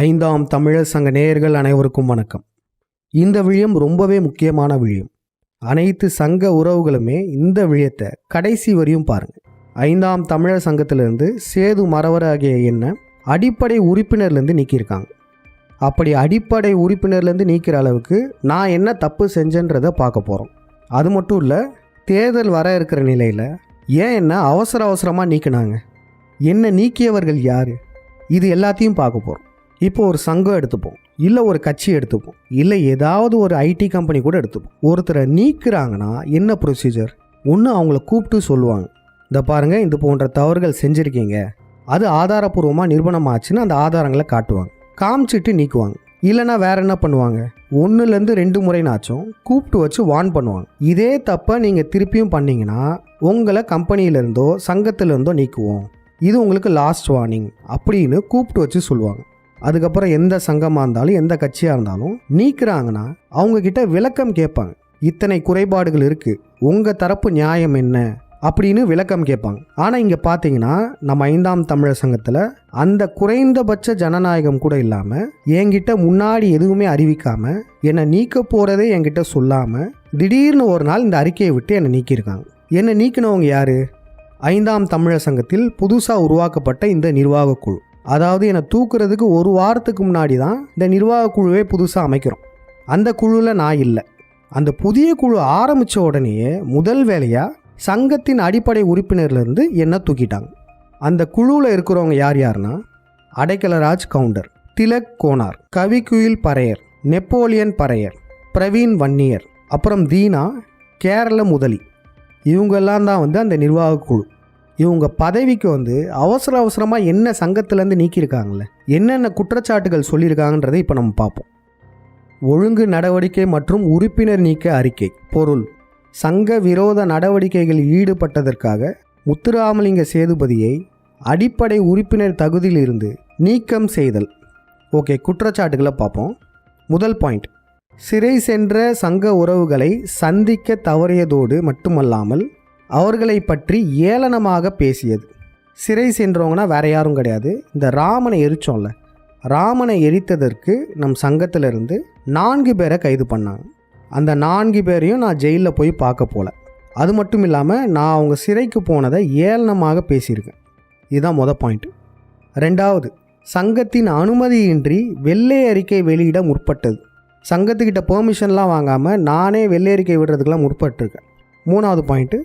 ஐந்தாம் தமிழர் சங்க நேயர்கள் அனைவருக்கும் வணக்கம். இந்த விழியம் ரொம்பவே முக்கியமான விழியம். அனைத்து சங்க உறவுகளுமே இந்த விழியத்தை கடைசி வரையும் பாருங்கள். ஐந்தாம் தமிழர் சங்கத்திலிருந்து சேது மறவர் ஆகிய என்ன அடிப்படை உறுப்பினர்லேருந்து நீக்கியிருக்காங்க. அப்படி அடிப்படை உறுப்பினர்லேருந்து நீக்கிற அளவுக்கு நான் என்ன தப்பு செஞ்சேன்றதை பார்க்க போகிறோம். அது மட்டும் இல்லை, தேர்தல் வர இருக்கிற நிலையில் ஏன் என்ன அவசரமாக நீக்கினாங்க, என்ன நீக்கியவர்கள் யார், இது எல்லாத்தையும் பார்க்க போகிறோம். இப்போ ஒரு சங்கம் எடுத்துப்போம், இல்லை ஒரு கட்சி எடுத்துப்போம், இல்லை ஏதாவது ஒரு ஐடி கம்பெனி கூட எடுத்துப்போம். ஒருத்தரை நீக்கிறாங்கன்னா என்ன ப்ரொசீஜர்? ஒன்று அவங்கள கூப்பிட்டு சொல்லுவாங்க, இந்த பாருங்கள் இந்த போன்ற தவறுகள் செஞ்சுருக்கீங்க, அது ஆதாரப்பூர்வமாக நிரூபணமாச்சுன்னு அந்த ஆதாரங்களை காட்டுவாங்க, காமிச்சிட்டு நீக்குவாங்க. இல்லைனா வேற என்ன பண்ணுவாங்க, 1-2 முறைனாச்சும் கூப்பிட்டு வச்சு வார்ன் பண்ணுவாங்க. இதே தப்பை நீங்கள் திருப்பியும் பண்ணிங்கன்னா உங்களை கம்பெனியிலேருந்தோ சங்கத்திலேருந்தோ நீக்குவோம், இது உங்களுக்கு லாஸ்ட் வார்னிங் அப்படின்னு கூப்பிட்டு வச்சு சொல்லுவாங்க. அதுக்கப்புறம் எந்த சங்கமாக இருந்தாலும் எந்த கட்சியாக இருந்தாலும் நீக்கிறாங்கன்னா அவங்கக்கிட்ட விளக்கம் கேட்பாங்க. இத்தனை குறைபாடுகள் இருக்குது, உங்கள் தரப்பு நியாயம் என்ன அப்படின்னு விளக்கம் கேட்பாங்க. ஆனால் இங்கே பார்த்தீங்கன்னா நம்ம ஐந்தாம் தமிழர் சங்கத்தில் அந்த குறைந்தபட்ச ஜனநாயகம் கூட இல்லாமல் என்கிட்ட முன்னாடி எதுவுமே அறிவிக்காமல் என்னை நீக்க போகிறதே என்கிட்ட சொல்லாமல் திடீர்னு ஒரு நாள் இந்த அறிக்கையை விட்டு என்னை நீக்கியிருக்காங்க. என்னை நீக்கினவங்க யார்? ஐந்தாம் தமிழர் சங்கத்தில் புதுசாக உருவாக்கப்பட்ட இந்த நிர்வாக குழு. அதாவது என்னை தூக்குறதுக்கு ஒரு வாரத்துக்கு முன்னாடி தான் இந்த நிர்வாக குழுவே புதுசாக அமைக்கிறோம். அந்த குழுவில் நான் இல்லை. அந்த புதிய குழு ஆரம்பித்த உடனேயே முதல் வேலையாக சங்கத்தின் அடிப்படை உறுப்பினர்லேருந்து என்னை தூக்கிட்டாங்க. அந்த குழுவில் இருக்கிறவங்க யார்னா அடைக்கலராஜ் கவுண்டர், திலக் கோனார், கவிக்குயில் பறையர், நெப்போலியன் பறையர், பிரவீன் வன்னியர், அப்புறம் தீனா, கேரள முதலி, இவங்கெல்லாம் தான் அந்த நிர்வாக குழு. இவங்க பதவிக்கு அவசரமாக என்ன சங்கத்திலேருந்து நீக்கியிருக்காங்களே, என்னென்ன குற்றச்சாட்டுகள் சொல்லியிருக்காங்கன்றதை இப்போ நம்ம பார்ப்போம். ஒழுங்கு நடவடிக்கை மற்றும் உறுப்பினர் நீக்க அறிக்கை. பொருள்: சங்க விரோத நடவடிக்கைகளில் ஈடுபட்டதற்காக முத்துராமலிங்க சேதுபதியை அடிப்படை உறுப்பினர் தகுதியிலிருந்து நீக்கம் செய்தல். ஓகே, குற்றச்சாட்டுகளை பார்ப்போம். முதல் பாயிண்ட்: சிறை சென்ற சங்க உறவுகளை சந்திக்க தவறியதோடு மட்டுமல்லாமல் அவர்களை பற்றி ஏளனமாக பேசியது. சிறை சென்றவங்கன்னா வேற யாரும் கிடையாது, இந்த ராமனை எரிச்சோம்ல, ராமனை எரித்ததற்கு நம் சங்கத்திலிருந்து 4 பேரை கைது பண்ணாங்க. அந்த 4 பேரையும் நான் ஜெயிலில் போய் பார்க்க போகல. அது மட்டும் இல்லாமல் நான் அவங்க சிறைக்கு போனதை ஏளனமாக பேசியிருக்கேன். இதுதான் மொதல் பாயிண்ட். ரெண்டாவது, சங்கத்தின் அனுமதியின்றி வெள்ளை அறிக்கை வெளியிட முற்பட்டது. சங்கத்துக்கிட்ட பெர்மிஷன்லாம் வாங்காமல் நானே வெள்ளை அறிக்கை விடுறதுக்கெலாம் முற்பட்டிருக்கேன். மூணாவது பாயிண்ட்டு,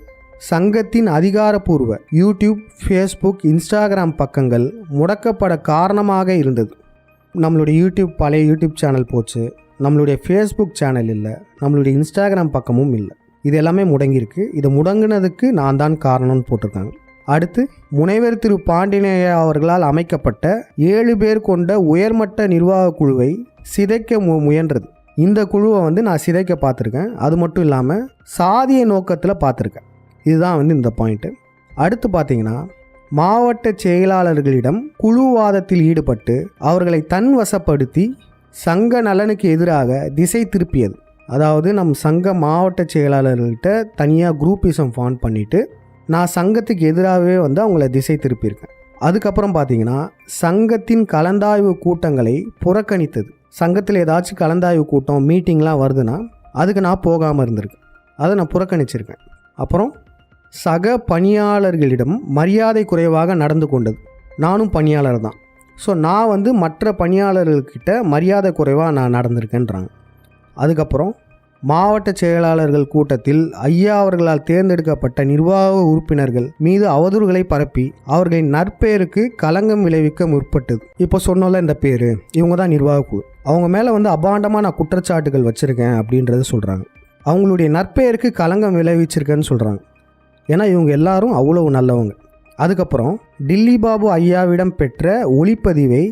சங்கத்தின் அதிகாரப்பூர்வ யூடியூப், ஃபேஸ்புக், இன்ஸ்டாகிராம் பக்கங்கள் முடக்கப்பட காரணமாக இருந்தது. நம்மளுடைய யூடியூப், பழைய யூடியூப் சேனல் போச்சு, நம்மளுடைய ஃபேஸ்புக் சேனல் இல்லை, நம்மளுடைய இன்ஸ்டாகிராம் பக்கமும் இல்லை, இது எல்லாமே முடங்கியிருக்கு. இதை முடங்கினதுக்கு நான் தான் காரணம்னு போட்டிருக்காங்க. அடுத்து, முனைவர் திரு பாண்டியனையா அவர்களால் அமைக்கப்பட்ட 7 பேர் கொண்ட உயர்மட்ட நிர்வாக குழுவை சிதைக்க முயன்றது. இந்த குழுவை நான் சிதைக்க பார்த்துருக்கேன். அது மட்டும் இல்லாமல் சாதிய நோக்கத்தில் பார்த்துருக்கேன். இதுதான் இந்த பாயிண்ட்டு. அடுத்து பார்த்தீங்கன்னா, மாவட்ட செயலாளர்களிடம் குழுவாதத்தில் ஈடுபட்டு அவர்களை தன்வசப்படுத்தி சங்க நலனுக்கு எதிராக திசை திருப்பியது. அதாவது நம் சங்க மாவட்ட செயலாளர்கள்கிட்ட தனியாக குரூப்பிசம் ஃபார்ம் பண்ணிவிட்டு நான் சங்கத்துக்கு எதிராகவே அவங்கள திசை திருப்பியிருக்கேன். அதுக்கப்புறம் பார்த்தீங்கன்னா, சங்கத்தின் கலந்தாய்வு கூட்டங்களை புறக்கணித்தது. சங்கத்தில் ஏதாச்சும் கலந்தாய்வு கூட்டம், மீட்டிங்லாம் வருதுன்னா அதுக்கு நான் போகாமல் இருந்திருக்கேன், அதை நான் புறக்கணிச்சிருக்கேன். அப்புறம் சக பணியாளர்களிடம் மரியாதை குறைவாக நடந்து கொண்டது. நானும் பணியாளர் தான், ஸோ நான் மற்ற பணியாளர்கள்கிட்ட மரியாதை குறைவாக நான் நடந்திருக்கேன்றாங்க. அதுக்கப்புறம் மாவட்ட செயலாளர்கள் கூட்டத்தில் ஐயா அவர்களால் தேர்ந்தெடுக்கப்பட்ட நிர்வாக உறுப்பினர்கள் மீது அவதூறுகளை பரப்பி அவர்களின் நற்பெயருக்கு களங்கம் விளைவிக்க முற்பட்டது. இப்போ சொன்னோம்ல, இந்த பேர், இவங்க தான் நிர்வாக குழு. அவங்க மேலே அபாண்டமாக நான் குற்றச்சாட்டுகள் வச்சுருக்கேன் அப்படின்றது சொல்கிறாங்க. அவங்களுடைய நற்பெயருக்கு களங்கம் விளைவிச்சிருக்கேன்னு சொல்கிறாங்க. ஏன்னா இவங்க எல்லாரும் அவ்வளவு நல்லவங்க. அதுக்கப்புறம் டில்லி பாபு ஐயாவிடம் பெற்ற ஒளிப்பதிவை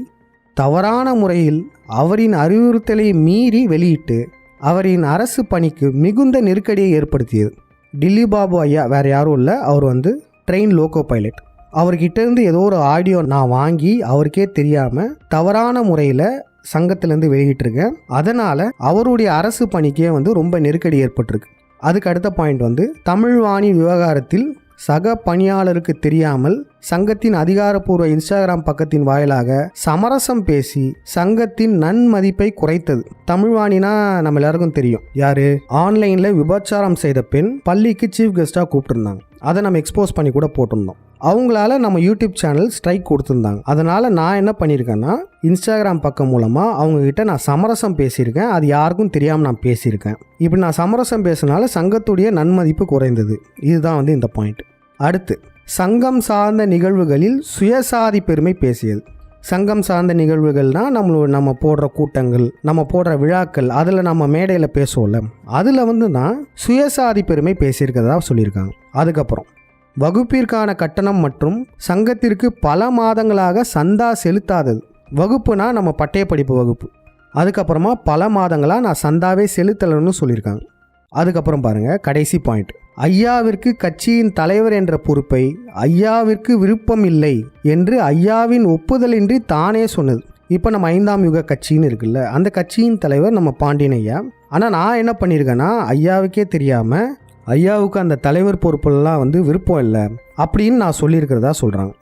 தவறான முறையில் அவரின் அறிவுறுத்தலை மீறி வெளியிட்டு அவரின் அரசு பணிக்கு மிகுந்த நெருக்கடியை ஏற்படுத்தியது. டில்லி பாபு ஐயா வேறு யாரும் இல்லை, அவர் ட்ரெயின் லோக்கோ பைலட். அவர்கிட்டேருந்து ஏதோ ஒரு ஆடியோ நான் வாங்கி அவருக்கே தெரியாமல் தவறான முறையில் சங்கத்திலேருந்து வெளியிட்டிருக்கேன். அதனால் அவருடைய அரசு பணிக்கே ரொம்ப நெருக்கடி ஏற்பட்டிருக்கு. அதுக்கு அடுத்த பாயிண்ட், தமிழ்வாணி விவகாரத்தில் சக பணியாளருக்கு தெரியாமல் சங்கத்தின் அதிகாரப்பூர்வ இன்ஸ்டாகிராம் பக்கத்தின் வாயிலாக சமரசம் பேசி சங்கத்தின் நன்மதிப்பை குறைத்தது. தமிழ்வாணினா நம்ம எல்லாருக்கும் தெரியும் யாரு. ஆன்லைன்ல விபச்சாரம் செய்த பெண் பள்ளிக்கு சீஃப் கெஸ்டா கூப்பிட்டுருந்தாங்க. அதை நம்ம எக்ஸ்போஸ் பண்ணி கூட போட்டிருந்தோம். அவங்களால நம்ம யூடியூப் சேனல் ஸ்ட்ரைக் கொடுத்துருந்தாங்க. அதனால் நான் என்ன பண்ணியிருக்கேன்னா இன்ஸ்டாகிராம் பக்கம் மூலமாக அவங்கக்கிட்ட நான் சமரசம் பேசியிருக்கேன். அது யாருக்கும் தெரியாமல் நான் பேசியிருக்கேன். இப்படி நான் சமரசம் பேசினால சங்கத்துடைய நன்மதிப்பு குறைந்தது. இதுதான் இந்த பாயிண்ட். அடுத்து, சங்கம் சார்ந்த நிகழ்வுகளில் சுயசாதி பெருமை பேசியது. சங்கம் சார்ந்த நிகழ்வுகள்னால் நம்ம போடுற கூட்டங்கள், நம்ம போடுற விழாக்கள், அதில் நம்ம மேடையில் பேசுவோம்ல, அதில் நான் சுயசாதி பெருமை பேசியிருக்கிறதா சொல்லியிருக்காங்க. அதுக்கப்புறம் வகுப்பிற்கான கட்டணம் மற்றும் சங்கத்திற்கு பல மாதங்களாக சந்தா செலுத்தாதது. வகுப்புனா நம்ம பட்டய படிப்பு வகுப்பு. அதுக்கப்புறமா பல மாதங்களாக நான் சந்தாவே செலுத்தலைன்னு சொல்லியிருக்காங்க. அதுக்கப்புறம் பாருங்கள், கடைசி பாயிண்ட். ஐயாவிற்கு கட்சியின் தலைவர் என்ற பொறுப்பை ஐயாவிற்கு விருப்பம் இல்லை என்று ஐயாவின் ஒப்புதலின்றி தானே சொன்னது. இப்போ நம்ம 5ஆம் யுக கட்சின்னு இருக்குல்ல, அந்த கட்சியின் தலைவர் நம்ம பாண்டியன் ஐயா. ஆனால் நான் என்ன பண்ணியிருக்கேன்னா ஐயாவுக்கே தெரியாமல் ஐயாவுக்கு அந்த தலைவர் பொறுப்புலாம் விருப்பம் இல்லை அப்படின்னு நான் சொல்லியிருக்கிறதா சொல்கிறாங்க.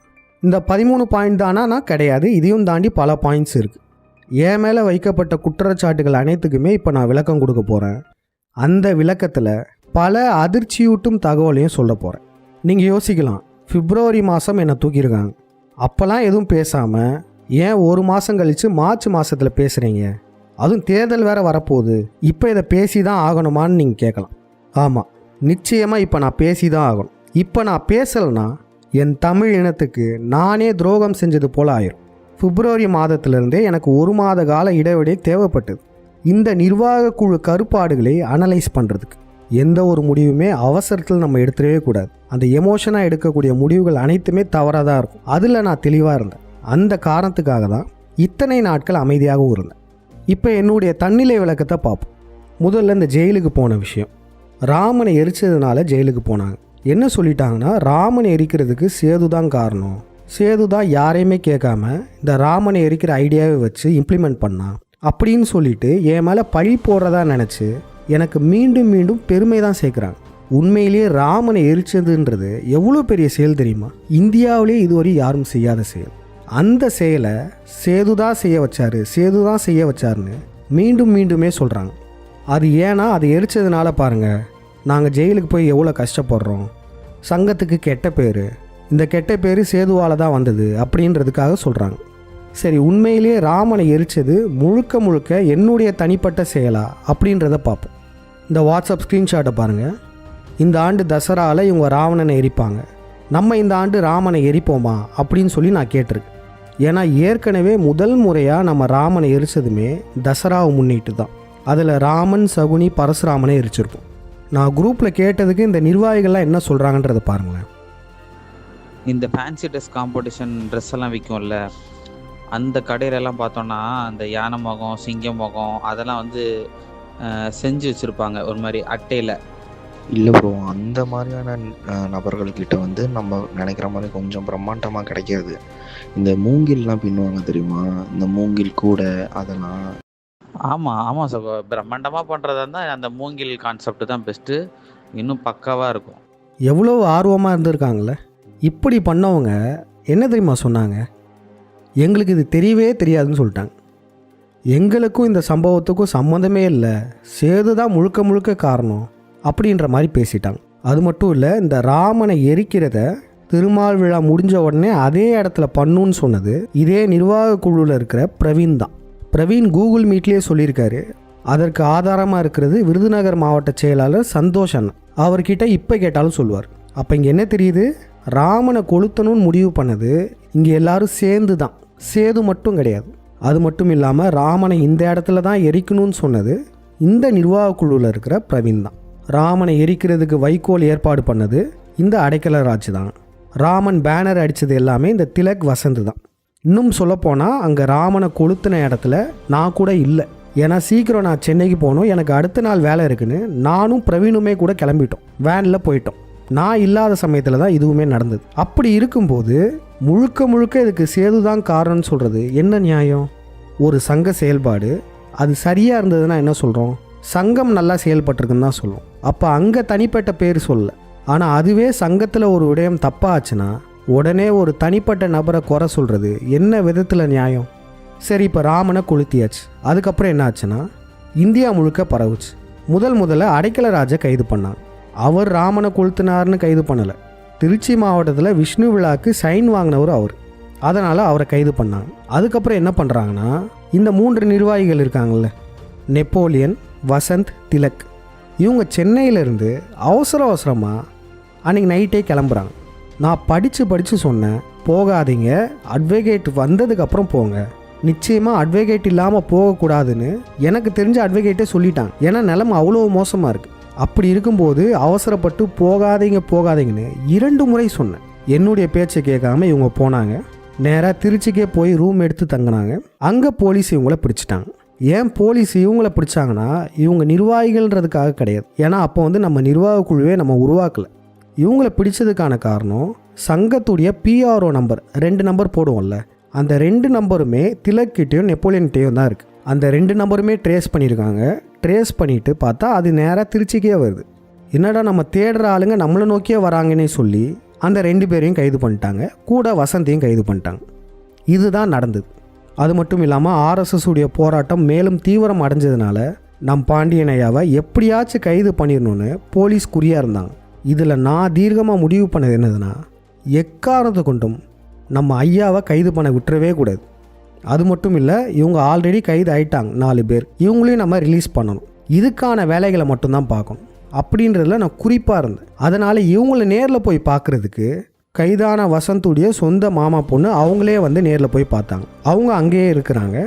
இந்த 13 பாயிண்ட் தானா? நான் கிடையாது. இதையும் தாண்டி பல பாயிண்ட்ஸ் இருக்குது. என் மேலே வைக்கப்பட்ட குற்றச்சாட்டுகள் அனைத்துக்குமே இப்போ நான் விளக்கம் கொடுக்க போகிறேன். அந்த விளக்கத்தில் பல அதிர்ச்சியூட்டும் தகவலையும் சொல்ல போகிறேன். நீங்கள் யோசிக்கலாம், பிப்ரவரி மாதம் என்னை தூக்கியிருக்காங்க, அப்போல்லாம் எதுவும் பேசாமல் ஏன் 1 மாதம் கழித்து மார்ச் மாதத்தில் பேசுகிறீங்க? அதுவும் தேர்தல் வேறு வரப்போகுது, இப்போ இதை பேசி தான் ஆகணுமான்னு நீங்கள் கேட்கலாம். ஆமாம், நிச்சயமாக இப்போ நான் பேசி தான் ஆகணும். இப்போ நான் பேசலைன்னா என் தமிழ் இனத்துக்கு நானே துரோகம் செஞ்சது போல் ஆயிரும். பிப்ரவரி மாதத்திலிருந்தே எனக்கு 1 மாத கால இடைவெளி தேவைப்பட்டது. இந்த நிர்வாக குழு கருப்பாடுகளை அனலைஸ் பண்ணுறதுக்கு. எந்த ஒரு முடிவுமே அவசரத்தில் நம்ம எடுத்துடவே கூடாது. அந்த எமோஷனாக எடுக்கக்கூடிய முடிவுகள் அனைத்துமே தவறாக தான் இருக்கும். அதில் நான் தெளிவாக இருந்தேன். அந்த காரணத்துக்காக தான் இத்தனை நாட்கள் அமைதியாகவும் இருந்தேன். இப்போ என்னுடைய தன்னிலை விளக்கத்தை பார்ப்போம். முதல்ல இந்த ஜெயிலுக்கு போன விஷயம். ராமனை எரிச்சதுனால ஜெயிலுக்கு போனாங்க. என்ன சொல்லிட்டாங்கன்னா, ராமனை எரிக்கிறதுக்கு சேது தான் காரணம். சேது தான் யாரையுமே கேட்காம இந்த ராமனை எரிக்கிற ஐடியாவை வச்சு இம்ப்ளிமெண்ட் பண்ணான் அப்படின்னு சொல்லிட்டு என் மேலே பழி போடுறதா நினச்சி எனக்கு மீண்டும் மீண்டும் பெருமை தான் சேர்க்குறாங்க. உண்மையிலேயே ராமனை எரிச்சதுன்றது எவ்வளோ பெரிய செயல் தெரியுமா? இந்தியாவிலே இதுவரை யாரும் செய்யாத செயல். அந்த செயலை சேதுதான் செய்ய வச்சாரு, சேதுதான் செய்ய வச்சாருன்னு மீண்டும் மீண்டுமே சொல்கிறாங்க. அது ஏன்னா அது எரிச்சதுனால பாருங்கள், நாங்கள் ஜெயிலுக்கு போய் எவ்வளோ கஷ்டப்படுறோம். சங்கத்துக்கு கெட்ட பேர், இந்த கெட்ட பேர் சேதுவால் தான் வந்தது அப்படின்றதுக்காக சொல்கிறாங்க. சரி, உண்மையிலேயே ராமனை எரிச்சது முழுக்க முழுக்க என்னுடைய தனிப்பட்ட செயலா அப்படின்றத பார்ப்போம். இந்த வாட்ஸ்அப் ஸ்க்ரீன்ஷாட்டை பாருங்கள். இந்த ஆண்டு தசராவில் இவங்க ராவணனை எரிப்பாங்க, நம்ம இந்த ஆண்டு ராமனை எரிப்போமா அப்படின்னு சொல்லி நான் கேட்டிருக்கேன். ஏன்னா ஏற்கனவே முதல் முறையாக நம்ம ராமனை எரிச்சதுமே தசராவை முன்னிட்டு தான். அதில் ராமன், சகுனி, பரசுராமனை எரிச்சிருப்போம். நான் குரூப்பில் கேட்டதுக்கு இந்த நிர்வாகிகள்லாம் என்ன சொல்கிறாங்கன்றதை பாருங்களேன். இந்த ஃபேன்சி ட்ரெஸ் காம்படிஷன் ட்ரெஸ் எல்லாம் விற்கும்ல, அந்த கடையிலெல்லாம் பார்த்தோன்னா அந்த யானை முகம், சிங்கம் முகம் அதெல்லாம் செஞ்சு வச்சுருப்பாங்க ஒரு மாதிரி அட்டையில். இல்லை ப்ரோ, அந்த மாதிரியான நபர்கள்கிட்ட நம்ம நினைக்கிற மாதிரி கொஞ்சம் பிரம்மாண்டமாக கிடைக்காது. இந்த மூங்கில்லாம் பின்னுவாங்க தெரியுமா, இந்த மூங்கில் கூட அதெல்லாம். ஆமாம் சார், பிரம்மாண்டமாக பண்ணுறதா இருந்தால் அந்த மூங்கில் கான்செப்ட் தான் பெஸ்ட்டு, இன்னும் பக்காவாக இருக்கும். எவ்வளோ ஆர்வமாக இருந்திருக்காங்களே. இப்படி பண்ணவங்க என்ன தெரியுமா சொன்னாங்க? எங்களுக்கு இது தெரியவே தெரியாதுன்னு சொல்லிட்டாங்க. எங்களுக்கும் இந்த சம்பவத்துக்கும் சம்மந்தமே இல்லை, சேது தான் முழுக்க முழுக்க காரணம் அப்படின்ற மாதிரி பேசிட்டாங்க. அது மட்டும் இல்லை, இந்த ராமனை எரிக்கிறத திருமால் விழா முடிஞ்ச உடனே அதே இடத்துல பண்ணுன்னு சொன்னது இதே நிர்வாக குழுவில் இருக்கிற பிரவீன் தான். பிரவீன் கூகுள் மீட்லேயே சொல்லியிருக்காரு. அதற்கு ஆதாரமாக இருக்கிறது விருதுநகர் மாவட்ட செயலாளர் சந்தோஷ் அண்ணன். அவர்கிட்ட இப்போ கேட்டாலும் சொல்லுவார். அப்போ இங்கே என்ன தெரியுது? ராமனை கொளுத்தணும்னு முடிவு பண்ணது இங்கே எல்லாரும் சேர்ந்து தான், சேது மட்டும் கிடையாது. அது மட்டும் இல்லாமல் ராமனை இந்த இடத்துல தான் எரிக்கணும்னு சொன்னது இந்த நிர்வாக குழுவில் இருக்கிற பிரவீன் தான். ராமனை எரிக்கிறதுக்கு வைக்கோல் ஏற்பாடு பண்ணது இந்த அடைக்கல ராஜ் தான். ராமன் பேனர் அடித்தது எல்லாமே இந்த திலக் வசந்த் தான். இன்னும் சொல்லப்போனால் அங்கே ராமனை கொளுத்தின இடத்துல நான் கூட இல்லை. ஏன்னா சீக்கிரம் நான் சென்னைக்கு போகணும், எனக்கு அடுத்த நாள் வேலை இருக்குன்னு நானும் பிரவீனுமே கூட கிளம்பிட்டோம், வேனில் போயிட்டோம். நான் இல்லாத சமயத்தில் தான் இதுவுமே நடந்தது. அப்படி இருக்கும்போது முழுக்க முழுக்க இதுக்கு சேது தான் காரணம்னு சொல்கிறது என்ன நியாயம்? ஒரு சங்க செயல்பாடு அது சரியாக இருந்ததுன்னா என்ன சொல்கிறோம்? சங்கம் நல்லா செயல்பட்டிருக்குன்னு தான் சொல்லுவோம். அப்போ அங்கே தனிப்பட்ட பேர் சொல்ல. ஆனால் அதுவே சங்கத்தில் ஒரு விடயம் தப்பாச்சுன்னா உடனே ஒரு தனிப்பட்ட நபரை குறை சொல்கிறது என்ன விதத்தில் நியாயம்? சரி, இப்போ ராமனை கொளுத்தியாச்சு. அதுக்கப்புறம் என்ன ஆச்சுன்னா இந்தியா முழுக்க பரவுச்சு. முதல்ல அடைக்கல ராஜை கைது பண்ணாங்க. அவர் ராமனை கொளுத்தினார்னு கைது பண்ணலை. திருச்சி மாவட்டத்தில் விஷ்ணு விழாக்கு சைன் வாங்கினவர் அவர். அதனால் அவரை கைது பண்ணாங்க. அதுக்கப்புறம் என்ன பண்ணுறாங்கன்னா, இந்த 3 நிர்வாகிகள் இருக்காங்கள்ல, நெப்போலியன், வசந்த், திலக், இவங்க சென்னையிலேருந்து அவசரமாக அன்றைக்கி நைட்டே கிளம்புறாங்க. நான் படித்து சொன்னேன், போகாதீங்க, அட்வொகேட் வந்ததுக்கப்புறம் போங்க, நிச்சயமாக அட்வொகேட் இல்லாமல் போகக்கூடாதுன்னு எனக்கு தெரிஞ்ச அட்வொகேட்டே சொல்லிட்டாங்க. ஏன்னா நிலைமை அவ்வளோ மோசமாக இருக்குது. அப்படி இருக்கும்போது அவசரப்பட்டு போகாதீங்கன்னு 2 முறை சொன்னேன். என்னுடைய பேச்சை கேட்காம இவங்க போனாங்க. நேராக திருச்சிக்கே போய் ரூம் எடுத்து தங்கினாங்க. அங்கே போலீஸ் இவங்கள பிடிச்சிட்டாங்க. ஏன் போலீஸ் இவங்கள பிடிச்சாங்கன்னா, இவங்க நிர்வாகிகள்ன்றதுக்காக கிடையாது. ஏன்னா அப்போ நம்ம நிர்வாக குழுவே நம்ம உருவாக்கலை. இவங்கள பிடிச்சதுக்கான காரணம், சங்கத்துடைய PRO நம்பர் 2 நம்பர் போடுவோம்ல, அந்த 2 நம்பருமே திலக்கிட்டையும் நெப்போலியன்கிட்டையும் தான் இருக்குது. அந்த 2 நம்பருமே ட்ரேஸ் பண்ணியிருக்காங்க. ட்ரேஸ் பண்ணிவிட்டு பார்த்தா அது நேராக திருச்சிக்கே வருது. என்னடா நம்ம தேடுற ஆளுங்க நம்மளை நோக்கியே வராங்கன்னே சொல்லி அந்த 2 பேரையும் கைது பண்ணிட்டாங்க. கூட வசந்தையும் கைது பண்ணிட்டாங்க. இதுதான் நடந்தது. அது மட்டும் இல்லாமல் RSS உடைய போராட்டம் மேலும் தீவிரம் அடைஞ்சதுனால நம் பாண்டியன் ஐயாவை எப்படியாச்சும் கைது பண்ணிடணும்னு போலீஸ் குறியாக இருந்தாங்க. இதில் நான் தீர்க்கமாக முடிவு பண்ணது என்னதுன்னா, எக்காரணத்தை கொண்டும் நம்ம ஐயாவை கைது பண்ண விட்டுறவே கூடாது. அது மட்டும் இல்லை, இவங்க ஆல்ரெடி கைது ஆயிட்டாங்க 4 பேர். இவங்களையும் நம்ம ரிலீஸ் பண்ணணும். இதுக்கான வேலைகளை மட்டும்தான் பார்க்கணும் அப்படின்றதுல நான் குறிப்பாக இருந்தேன். அதனால் இவங்கள நேரில் போய் பார்க்குறதுக்கு கைதான வசந்துடைய சொந்த மாமா பொண்ணு அவங்களே நேரில் போய் பார்த்தாங்க. அவங்க அங்கேயே இருக்கிறாங்க.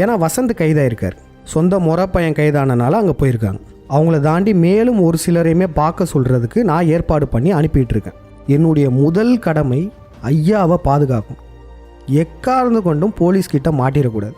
ஏன்னா வசந்த் கைதாயிருக்கார். சொந்த முறை பையன் கைதானனால அங்கே போயிருக்காங்க. அவங்கள தாண்டி மேலும் ஒரு சிலரையுமே பார்க்க சொல்கிறதுக்கு நான் ஏற்பாடு பண்ணி அனுப்பிட்டுருக்கேன். என்னுடைய முதல் கடமை ஐயாவை பாதுகாக்கணும். எக்காரணம் கொண்டும் போலீஸ்கிட்ட மாட்டிடக்கூடாது.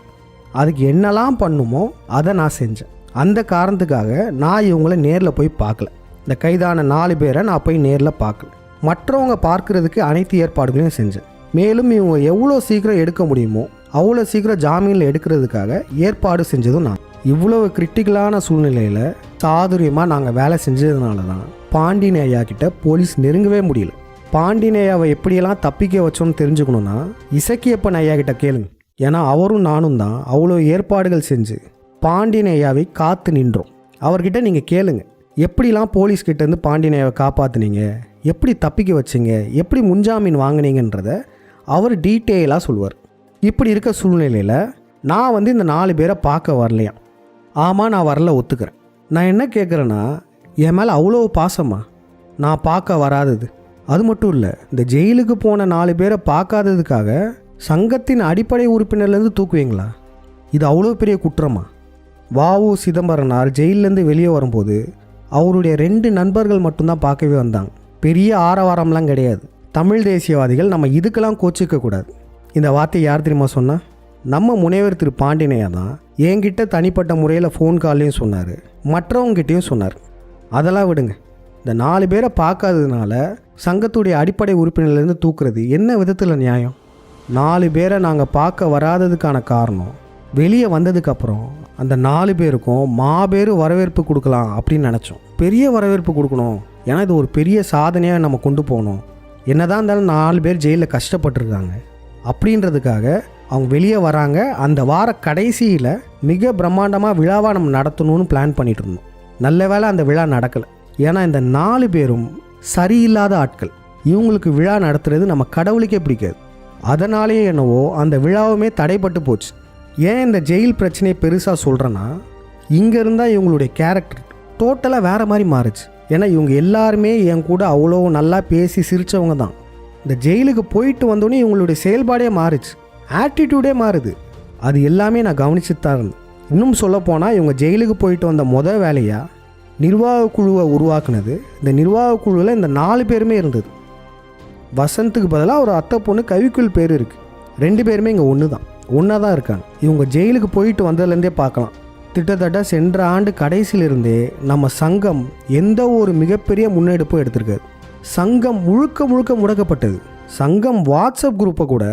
அதுக்கு என்னெல்லாம் பண்ணுமோ அதை நான் செஞ்சேன். அந்த காரணத்துக்காக நான் இவங்கள நேரில் போய் பார்க்கல. இந்த கைதான 4 பேரை நான் போய் நேரில் பார்க்கல. மற்றவங்க பார்க்குறதுக்கு அனைத்து ஏற்பாடுகளையும் செஞ்சேன். மேலும் இவங்க எவ்வளோ சீக்கிரம் எடுக்க முடியுமோ அவ்வளோ சீக்கிரம் ஜாமீனில் எடுக்கிறதுக்காக ஏற்பாடு செஞ்சதும் நான். இவ்வளவு கிரிட்டிக்கலான சூழ்நிலையில் சாதுரியமாக நாங்கள் வேலை செஞ்சதுனால தான் பாண்டியன் ஐயா கிட்ட போலீஸ் நெருங்கவே முடியல. பாண்டியன் ஐயாவை எப்படியெல்லாம் தப்பிக்க வச்சோன்னு தெரிஞ்சுக்கணுன்னா இசக்கியப்பன் ஐயா கிட்ட கேளுங்க. ஏன்னா அவரும் நானும் தான் அவ்வளோ ஏற்பாடுகள் செஞ்சு பாண்டியன் ஐயாவை காத்து நின்றோம். அவர்கிட்ட நீங்கள் கேளுங்க, எப்படிலாம் போலீஸ்கிட்டேருந்து பாண்டியன் ஐயாவை காப்பாற்றுனீங்க, எப்படி தப்பிக்க வச்சிங்க, எப்படி முன்ஜாமீன் வாங்கினீங்கன்றத அவர் டீட்டெயிலாக சொல்லுவார். இப்படி இருக்க சூழ்நிலையில் நான் இந்த 4 பேரை பார்க்க வரலையா? ஆமாம், நான் வரல, ஒத்துக்கிறேன். நான் என்ன கேட்குறேன்னா, என் மேலே அவ்வளோ பாசமா நான் பார்க்க வராதது? அது மட்டும் இல்லை, இந்த ஜெயிலுக்கு போன 4 பேரை பார்க்காததுக்காக சங்கத்தின் அடிப்படை உறுப்பினர்லேருந்து தூக்குவீங்களா? இது அவ்வளோ பெரிய குற்றமா? வ.உ. சிதம்பரனார் ஜெயிலேருந்து வெளியே வரும்போது அவருடைய 2 நண்பர்கள் மட்டும்தான் பார்க்கவே வந்தாங்க. பெரிய ஆரவாரம்லாம் கிடையாது. தமிழ் தேசியவாதிகள் நம்ம இதுக்கெல்லாம் கோச்சிக்கக்கூடாது. இந்த வார்த்தையை யார் தெரியுமா சொன்னால்? நம்ம முனைவர் திரு பாண்டியனையா தான் என்கிட்ட தனிப்பட்ட முறையில் ஃபோன் கால்லையும் சொன்னார், மற்றவங்ககிட்டையும் சொன்னார். அதெல்லாம் விடுங்க. இந்த 4 பேரை பார்க்காததுனால சங்கத்துடைய அடிப்படை உறுப்பினர்லேருந்து தூக்குறது என்ன விதத்தில் நியாயம்? 4 பேரை நாங்கள் பார்க்க வராததுக்கான காரணம், வெளியே வந்ததுக்கப்புறம் அந்த 4 பேருக்கும் மாபெரும் வரவேற்பு கொடுக்கலாம் அப்படின்னு நினச்சோம். பெரிய வரவேற்பு கொடுக்கணும், ஏன்னா இது ஒரு பெரிய சாதனையாக நம்ம கொண்டு போகணும். என்னதான் இருந்தாலும் 4 பேர் ஜெயிலில் கஷ்டப்பட்டுருக்காங்க அப்படின்றதுக்காக அவங்க வெளியே வராங்க. அந்த வார கடைசியில் மிக பிரம்மாண்டமாக விழாவாக நம்ம நடத்தணும்னு பிளான் பண்ணிகிட்டு இருந்தோம். நல்ல வேளை அந்த விழா நடக்கலை. ஏன்னா இந்த 4 பேரும் சரியில்லாத ஆட்கள். இவங்களுக்கு விழா நடத்துறது நம்ம கடவுளுக்கே பிடிக்காது. அதனாலேயே என்னவோ அந்த விழாவுமே தடைப்பட்டு போச்சு. ஏன் இந்த ஜெயில் பிரச்சனையை பெருசாக சொல்கிறேன்னா, இங்கே இருந்தால் இவங்களுடைய கேரக்டர் டோட்டலாக வேறு மாதிரி மாறுச்சு. ஏன்னா இவங்க எல்லாருமே என் கூட அவ்வளோ நல்லா பேசி சிரித்தவங்க தான். இந்த ஜெயிலுக்கு போயிட்டு வந்தோடனே இவங்களுடைய செயல்பாடே மாறுச்சு, ஆட்டிடியூடே மாறுது. அது எல்லாமே நான் கவனிச்சுட்டு தான் இருந்தேன். இன்னும் சொல்லப்போனால் இவங்க ஜெயிலுக்கு போயிட்டு வந்த மொதல் வேலையாக நிர்வாக குழுவை உருவாக்குனது. இந்த நிர்வாக குழுவில் இந்த 4 பேருமே இருந்தது. வசந்துக்கு பதிலாக ஒரு அத்தை பொண்ணு கவிக்குள் பேர் இருக்குது. 2 பேருமே இங்கே ஒன்றா தான் இருக்காங்க. இவங்க ஜெயிலுக்கு போயிட்டு வந்ததுலேருந்தே பார்க்கலாம். கிட்டத்தட்ட சென்ற ஆண்டு கடைசியிலிருந்தே நம்ம சங்கம் எந்த ஒரு மிகப்பெரிய முன்னெடுப்பும் எடுத்திருக்காது. சங்கம் முழுக்க முடக்கப்பட்டது. சங்கம் வாட்ஸ்அப் குரூப்பை கூட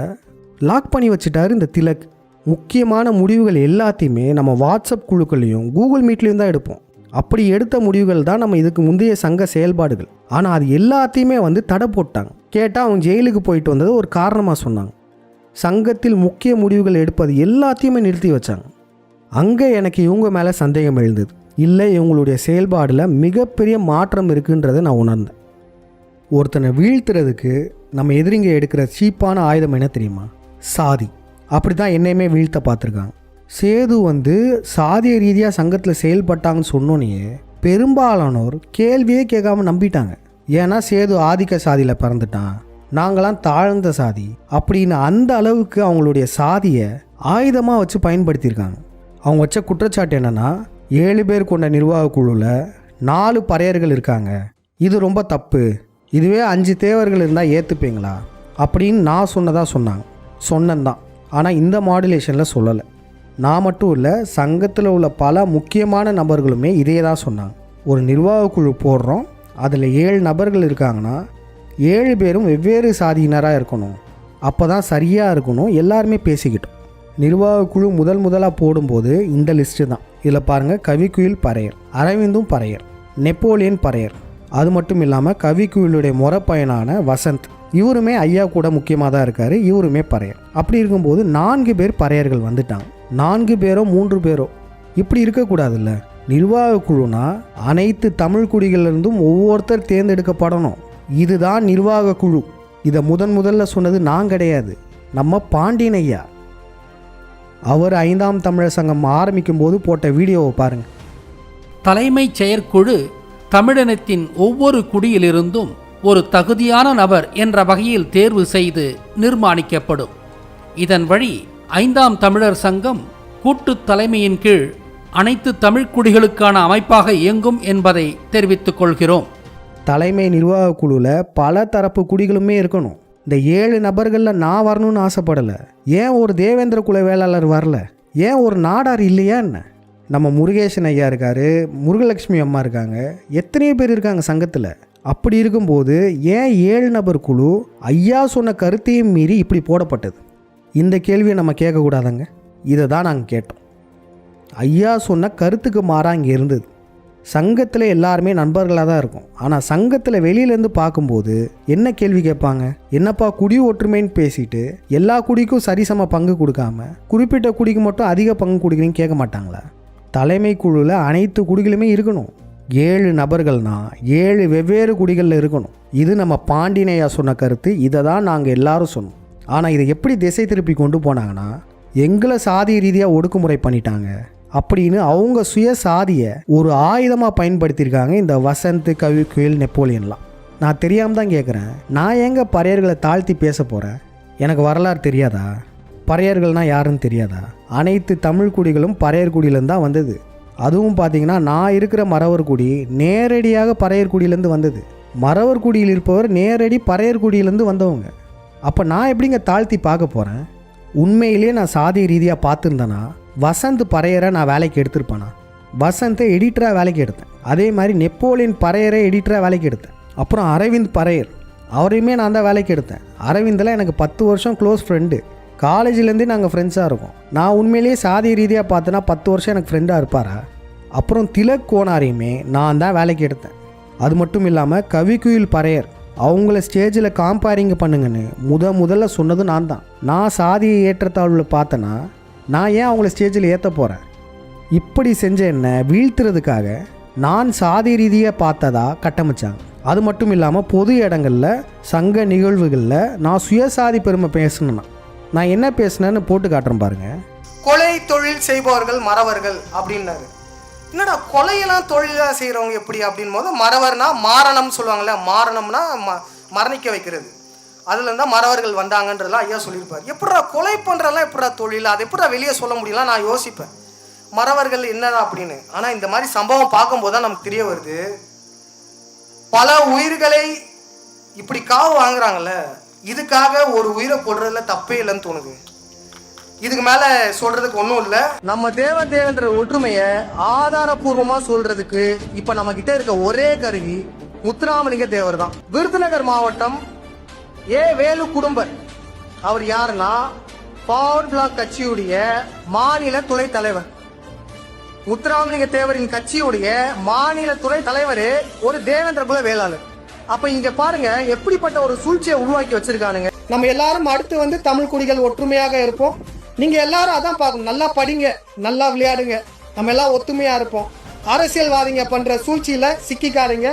லாக் பண்ணி வச்சுட்டாரு இந்த திலக். முக்கியமான முடிவுகள் எல்லாத்தையுமே நம்ம வாட்ஸ்அப் குழுக்கள்லையும் கூகுள் மீட்லேயும் தான் எடுப்போம். அப்படி எடுத்த முடிவுகள் தான் நம்ம இதுக்கு முந்தைய சங்க செயல்பாடுகள். ஆனால் அது எல்லாத்தையுமே தடை போட்டாங்க. கேட்டால் அவங்க ஜெயிலுக்கு போயிட்டு வந்தது ஒரு காரணமாக சொன்னாங்க. சங்கத்தில் முக்கிய முடிவுகள் எடுப்பது எல்லாத்தையுமே நிறுத்தி வச்சாங்க. அங்கே எனக்கு இவங்க மேலே சந்தேகம் எழுந்தது. இல்லை, இவங்களுடைய செயல்பாடில் மிகப்பெரிய மாற்றம் இருக்குன்றதை நான் உணர்ந்தேன். ஒருத்தனை வீழ்த்துறதுக்கு நம்ம எதிரிங்க எடுக்கிற சீப்பான ஆயுதம் என்ன தெரியுமா? சாதி. அப்படி தான் என்னையுமே வீழ்த்த பார்த்துருக்காங்க. சேது சாதிய ரீதியாக சங்கத்தில் செயல்பட்டாங்கன்னு சொன்னோன்னே பெரும்பாலானோர் கேள்வியே கேட்காம நம்பிட்டாங்க. ஏன்னா சேது ஆதிக்க சாதியில் பிறந்துட்டான், நாங்களாம் தாழ்ந்த சாதி அப்படின்னு அந்த அளவுக்கு அவங்களுடைய சாதியை ஆயுதமாக வச்சு பயன்படுத்தியிருக்காங்க. அவங்க வச்ச குற்றச்சாட்டு என்னென்னா, 7 பேர் கொண்ட நிர்வாக குழுவில் 4 பறையர்கள் இருக்காங்க, இது ரொம்ப தப்பு, இதுவே 5 தேவர்கள் இருந்தால் ஏற்றுப்பீங்களா அப்படின்னு நான் சொன்னதான். ஆனால் இந்த மாடுலேஷனில் சொல்லலை. நான் மட்டும் இல்லை, சங்கத்தில் உள்ள பல முக்கியமான நபர்களுமே இதே தான் சொன்னாங்க. ஒரு நிர்வாக குழு போடுறோம், அதில் 7 நபர்கள் இருக்காங்கன்னா 7 பேரும் வெவ்வேறு சாதியினராக இருக்கணும், அப்போ தான் சரியாக இருக்கணும், எல்லாருமே பேசிக்கிட்டோம். நிர்வாக குழு முதலாக போடும்போது இந்த லிஸ்ட்டு தான். இதில் பாருங்கள், கவிக்குயில் பறையர், அரவிந்தும் பறையர், நெப்போலியன் பறையர். அது மட்டும் இல்லாமல் கவிக்குயிலுடைய முறப்பயனான வசந்த், இவருமே ஐயா கூட முக்கியமாக தான் இருக்கார், இவருமே பறையர். அப்படி இருக்கும்போது 4 பேர் பறையர்கள் வந்துட்டாங்க. 4 பேரோ 3 பேரோ இப்படி இருக்கக்கூடாதுல்ல. நிர்வாக குழுனா அனைத்து தமிழ் குடிகளிலிருந்தும் ஒவ்வொருத்தர் தேர்ந்தெடுக்கப்படணும். இதுதான் நிர்வாக குழு. இதை முதல்ல சொன்னது நான் கிடையாது, நம்ம பாண்டியன் ஐயா. அவர் 5ஆம் தமிழர் சங்கம் ஆரம்பிக்கும் போது போட்ட வீடியோவை பாருங்கள். தலைமைச் செயற்குழு தமிழினத்தின் ஒவ்வொரு குடியிலிருந்தும் ஒரு தகுதியான நபர் என்ற வகையில் தேர்வு செய்து நிர்மாணிக்கப்படும். இதன் வழி 5ஆம் தமிழர் சங்கம் கூட்டு தலைமையின் கீழ் அனைத்து தமிழ் குடிகளுக்கான அமைப்பாக இயங்கும் என்பதை தெரிவித்துக் கொள்கிறோம். தலைமை நிர்வாக குழுவில் பல தரப்பு குடிகளுமே இருக்கணும். இந்த 7 நபர்களில் நான் வரணும்னு ஆசைப்படலை. ஏன் ஒரு தேவேந்திர குல வேளாளர் வரல? ஏன் ஒரு நாடார் இல்லையா என்ன? நம்ம முருகேசன் ஐயா இருக்கார், முருகலட்சுமி அம்மா இருக்காங்க, எத்தனையோ பேர் இருக்காங்க சங்கத்தில். அப்படி இருக்கும்போது ஏன் 7 நபர் குழு ஐயா சொன்ன கருத்தையும் மீறி இப்படி போடப்பட்டது? இந்த கேள்வியை நம்ம கேட்கக்கூடாதாங்க. இதை தான் நாங்கள் கேட்டோம். ஐயா சொன்ன கருத்துக்கு மாறாக இங்கே இருந்தது. சங்கத்தில் எல்லாருமே நண்பர்களாக தான் இருக்கும். ஆனால் சங்கத்தில் வெளியிலேருந்து பார்க்கும்போது என்ன கேள்வி கேட்பாங்க? என்னப்பா குடி ஒற்றுமைன்னு பேசிட்டு எல்லா குடிக்கும் சரிசம பங்கு கொடுக்காம குறிப்பிட்ட குடிக்கு மட்டும் அதிக பங்கு கொடுக்குறீங்கன்னு கேட்க மாட்டாங்களா? தலைமை குழுவில் அனைத்து குடிகளுமே இருக்கணும். 7 நபர்கள்னா 7 வெவ்வேறு குடிகளில் இருக்கணும். இது நம்ம பாண்டியனையா சொன்ன கருத்து. இதை தான் நாங்கள் எல்லாரும் சொன்னோம். ஆனால் இதை எப்படி திசை திருப்பி கொண்டு போனாங்கன்னா, எங்களை சாதி ரீதியாக ஒடுக்குமுறை பண்ணிட்டாங்க அப்படின்னு அவங்க சுய சாதியை ஒரு ஆயுதமாக பயன்படுத்தியிருக்காங்க இந்த வசந்த், கவிக்குயில், நெப்போலியன்லாம். நான் தெரியாமல் தான் கேட்குறேன், நான் எங்கே பறையர்களை தாழ்த்தி பேச போகிறேன்? எனக்கு வரலாறு தெரியாதா? பறையர்கள்னால் யாருன்னு தெரியாதா? அனைத்து தமிழ் குடிகளும் பறையர் குடியிலேருந்து தான் வந்தது. அதுவும் பார்த்தீங்கன்னா நான் இருக்கிற மறவர் குடி நேரடியாக பறையர் குடியிலேருந்து வந்தது. மறவர் குடியில் இருப்பவர் நேரடி பறையர் குடியிலேருந்து வந்தவங்க. அப்போ நான் எப்படிங்க தாழ்த்தி பார்க்க போகிறேன்? உண்மையிலேயே நான் சாதி ரீதியாக பார்த்துருந்தேன்னா வசந்த் பறையரை நான் வேலைக்கு எடுத்திருப்பேனா? வசந்தை எடிட்டராக வேலைக்கு எடுத்தேன். அதே மாதிரி நெப்போலியன் பறையரை எடிட்டராக வேலைக்கு எடுத்தேன். அப்புறம் அரவிந்த் பறையர், அவரையுமே நான் தான் வேலைக்கு எடுத்தேன். அரவிந்தில் எனக்கு 10 வருஷம் க்ளோஸ் ஃப்ரெண்டு. காலேஜ்லேருந்தே நாங்கள் ஃப்ரெண்ட்ஸாக இருக்கோம். நான் உண்மையிலேயே சாதி ரீதியாக பார்த்தேன்னா 10 வருஷம் எனக்கு ஃப்ரெண்டாக இருப்பாரா? அப்புறம் திலக் கோனாரையுமே நான் தான் வேலைக்கு எடுத்தேன். அது மட்டும் இல்லாமல் கவிக்குயில் பறையர், அவங்கள ஸ்டேஜில் காம்பேரிங் பண்ணுங்கன்னு முதல்ல சொன்னது நான் தான். நான் சாதியை ஏற்றத்தாழ்வில் பார்த்தேன்னா நான் ஏன் அவங்கள ஸ்டேஜில் ஏற்ற போகிறேன்? இப்படி செஞ்ச என்ன வீழ்த்துறதுக்காக நான் சாதி ரீதியாக பார்த்ததா கட்டமைச்சாங்க. அது மட்டும் இல்லாமல் பொது இடங்களில் சங்க நிகழ்வுகளில் நான் சுயசாதி பெருமை பேசணுன்னா நான் என்ன பேசினேன்னு போட்டு காட்டுறேன் பாருங்கள். கொலை தொழில் செய்பவர்கள் மறவர்கள் அப்படின்னாரு. என்னடா கொலையெல்லாம் தொழிலாக செய்கிறவங்க எப்படி அப்படின் போது மறவர்னா மாரணம் சொல்லுவாங்கள்ல, மாரணம்னா மரணிக்க வைக்கிறது, அதுலேருந்து தான் மறவர்கள் வந்தாங்கன்றதுலாம் ஐயா சொல்லியிருப்பார். எப்படா கொலை பண்ணுறலாம் எப்படா தொழில், அதை எப்படா வெளியே சொல்ல முடியலாம் நான் யோசிப்பேன், மறவர்கள் என்னடா அப்படின்னு. ஆனால் இந்த மாதிரி சம்பவம் பார்க்கும்போது தான் நமக்கு தெரிய வருது, பல உயிர்களை இப்படி காவு வாங்குறாங்கல்ல, இதுக்காக ஒரு உயிரை போடுறதுல தப்பே இல்லைன்னு தோணுது. இதுக்கு மேல சொல்றதுக்கு ஒன்றும் இல்லை. நம்ம தேவேந்திர ஒற்றுமையை ஆதாரபூர்வமா சொல்றதுக்கு இப்ப நம்ம கிட்ட இருக்க ஒரே கருவி முத்துராமலிங்க தேவர் தான். விருதுநகர் மாவட்டம் வேலு குடும்பர், அவர் யாருன்னா ஃபார்வர்ட் பிளாக் கட்சியுடைய மாநில துணைத் தலைவர். முத்துராமலிங்க தேவரின் கட்சியுடைய மாநில துறை தலைவர் ஒரு தேவேந்திர குல வேளாளர். அப்ப இங்க பாருங்க எப்படிப்பட்ட ஒரு சூழ்ச்சியை உருவாக்கி வச்சிருக்கானுங்க. நம்ம எல்லாரும் அடுத்து வந்து தமிழ் குடிகள் ஒற்றுமையாக இருப்போம். நீங்க எல்லாரும் அதான் பார்க்கணும். நல்லா படிங்க, நல்லா விளையாடுங்க, நம்ம எல்லாம் ஒத்துமையா இருப்போம். அரசியல்வாதிங்க பண்ற சூழ்ச்சியில சிக்கிக்காதீங்க.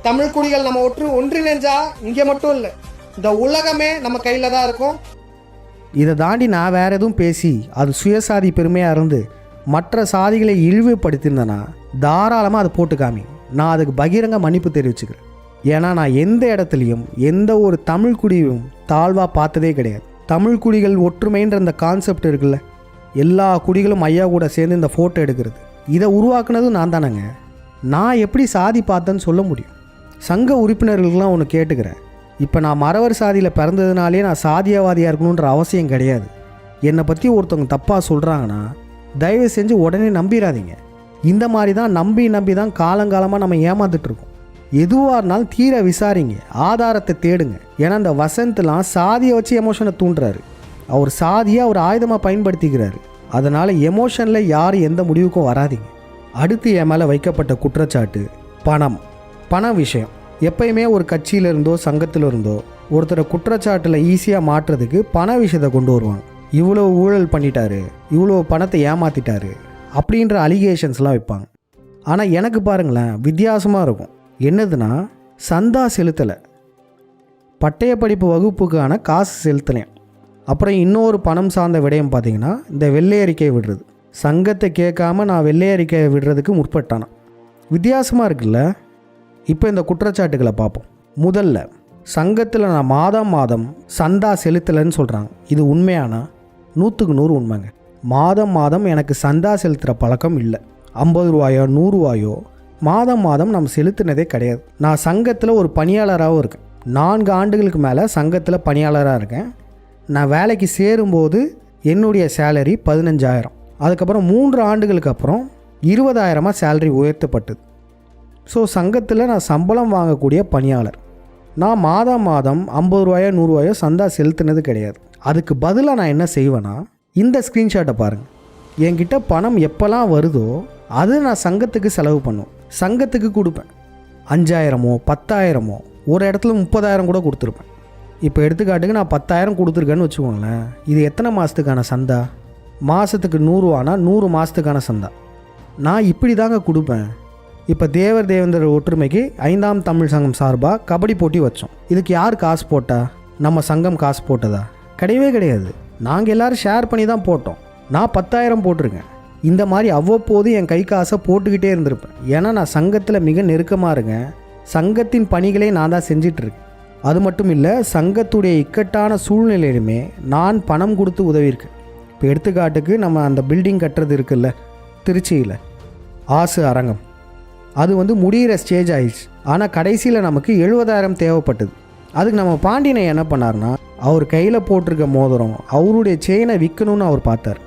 தமிழ் குடிகள் நம்ம ஒன்றிணைஞ்சா இங்க மட்டும் இல்ல, இந்த உலகமே நம்ம கையில தான் இருக்கும். இதை தாண்டி நான் வேற எதுவும் பேசி அது சுயசாதி பெருமையாக இருந்து மற்ற சாதிகளை இழிவுபடுத்தியிருந்தேன்னா தாராளமாக அதை போட்டு காமி. நான் அதுக்கு பகிரங்க மன்னிப்பு தெரிவிச்சுக்கிறேன். ஏன்னா நான் எந்த இடத்துலையும் எந்த ஒரு தமிழ் குடியும் தாழ்வாக பார்த்ததே கிடையாது. தமிழ் குடிகள் ஒற்றுமைன்ற அந்த கான்செப்ட் இருக்குல்ல, எல்லா குடிகளும் ஐயா கூட சேர்ந்து இந்த ஃபோட்டோ எடுக்கிறது, இதை உருவாக்குனதும் நான் தானேங்க. நான் எப்படி சாதி பார்த்தேன்னு சொல்ல முடியும்? சங்க உறுப்பினர்களுக்கெல்லாம் ஒன்று கேட்டுக்கிறேன். இப்போ நான் மறவர் சாதியில் பிறந்ததுனாலே நான் சாதியவாதியாக இருக்கணுன்ற அவசியம் கிடையாது. என்னை பற்றி ஒருத்தவங்க தப்பாக சொல்கிறாங்கன்னா தயவு செஞ்சு உடனே நம்பிடாதீங்க. இந்த மாதிரி தான் நம்பி தான் காலங்காலமாக நம்ம ஏமாந்துட்டுருக்கோம். எதுவாக இருந்தாலும் தீர விசாரிங்க, ஆதாரத்தை தேடுங்க. ஏன்னா இந்த வசந்த்லாம் சாதியை வச்சு எமோஷனை தூண்டுறாரு. அவர் சாதியை அவர் ஆயுதமாக பயன்படுத்திக்கிறாரு. அதனால் எமோஷனில் யாரும் எந்த முடிவுக்கும் வராதிங்க. அடுத்து என் மேலே வைக்கப்பட்ட குற்றச்சாட்டு பணம் விஷயம். எப்பயுமே ஒரு கட்சியில் இருந்தோ சங்கத்தில் இருந்தோ ஒருத்தரை குற்றச்சாட்டில் ஈஸியாக மாற்றுறதுக்கு பண விஷயத்தை கொண்டு வருவாங்க. இவ்வளோ ஊழல் பண்ணிட்டாரு, இவ்வளோ பணத்தை ஏமாற்றிட்டாரு அப்படின்ற அலிகேஷன்ஸ்லாம் வைப்பாங்க. ஆனால் எனக்கு பாருங்களேன் வித்தியாசமாக இருக்கும். என்னதுன்னா சந்தா செலுத்தலை, பட்டய படிப்பு வகுப்புக்கான காசு செலுத்தலையும். அப்புறம் இன்னொரு பணம் சார்ந்த விடயம் பார்த்திங்கன்னா இந்த வெள்ளை அறிக்கை விடுறது. சங்கத்தை கேட்காம நான் வெள்ளை அறிக்கையை விடுறதுக்கு முற்பட்டானா. வித்தியாசமாக இருக்குல்ல. இப்போ இந்த குற்றச்சாட்டுகளை பார்ப்போம். முதல்ல சங்கத்தில் நான் மாதம் சந்தா செலுத்தலைன்னு சொல்கிறாங்க. இது உண்மையானா? 100க்கு 100 உண்மைங்க. மாதம் எனக்கு சந்தா செலுத்துகிற பழக்கம் இல்லை. 50 ரூபாயோ 100 ரூபாயோ மாதம் நம்ம செலுத்தினதே கிடையாது. நான் சங்கத்தில் ஒரு பணியாளராகவும் இருக்கேன். 4 ஆண்டுகளுக்கு மேலே சங்கத்தில் பணியாளராக இருக்கேன். நான் வேலைக்கு சேரும்போது என்னுடைய சேலரி 15,000. அதுக்கப்புறம் 3 ஆண்டுகளுக்கு அப்புறம் 20,000 சேலரி உயர்த்தப்பட்டது. ஸோ சங்கத்தில் நான் சம்பளம் வாங்கக்கூடிய பணியாளர். நான் மாதம் 50 ரூபாயோ 100 ரூபாயோ சந்தா செலுத்தினது கிடையாது. அதுக்கு பதிலாக நான் என்ன செய்வேன்னா, இந்த ஸ்க்ரீன்ஷாட்டை பாருங்கள். என்கிட்ட பணம் எப்போல்லாம் வருதோ அது நான் சங்கத்துக்கு செலவு பண்ணுவேன், சங்கத்துக்கு கொடுப்பேன். 5,000மோ 10,000மோ, ஒரு இடத்துல 30,000 கூட கொடுத்துருப்பேன். இப்போ எடுத்துக்காட்டுக்கு நான் 10,000 கொடுத்துருக்கேன்னு வச்சுக்கோங்களேன். இது எத்தனை மாதத்துக்கான சந்தா? மாதத்துக்கு 100 ரூபானா 100 மாதத்துக்கான சந்தா. நான் இப்படி தாங்க கொடுப்பேன். இப்போ தேவேந்திர ஒற்றுமைக்கு 5ஆம் தமிழ் சங்கம் சார்பாக கபடி போட்டி வச்சோம். இதுக்கு யார் காசு போட்டா? நம்ம சங்கம் காசு போட்டதா? கிடையவே கிடையாது. நாங்கள் எல்லோரும் ஷேர் பண்ணி தான் போட்டோம். நான் 10,000 போட்டிருக்கேன். இந்த மாதிரி அவ்வப்போது என் கை காசை போட்டுக்கிட்டே இருந்திருப்பேன். ஏன்னா நான் சங்கத்தில் மிக நெருக்கமாக இருக்கேன். சங்கத்தின் பணிகளை நான் தான் செஞ்சிட்ருக்கேன். அது மட்டும் இல்லை, சங்கத்துடைய இக்கட்டான சூழ்நிலையிலுமே நான் பணம் கொடுத்து உதவியிருக்கேன். இப்போ எடுத்துக்காட்டுக்கு நம்ம அந்த பில்டிங் கட்டுறது இருக்குல்ல திருச்சியில், ஆசு அரங்கம், அது முடிகிற ஸ்டேஜ் ஆயிடுச்சு. ஆனால் கடைசியில் நமக்கு 70,000 தேவைப்பட்டது. அதுக்கு நம்ம பாண்டியனை என்ன பண்ணார்னா, அவர் கையில் போட்டிருக்க மோதிரம் அவருடைய செயினை விற்கணும்னு அவர் பார்த்தார்.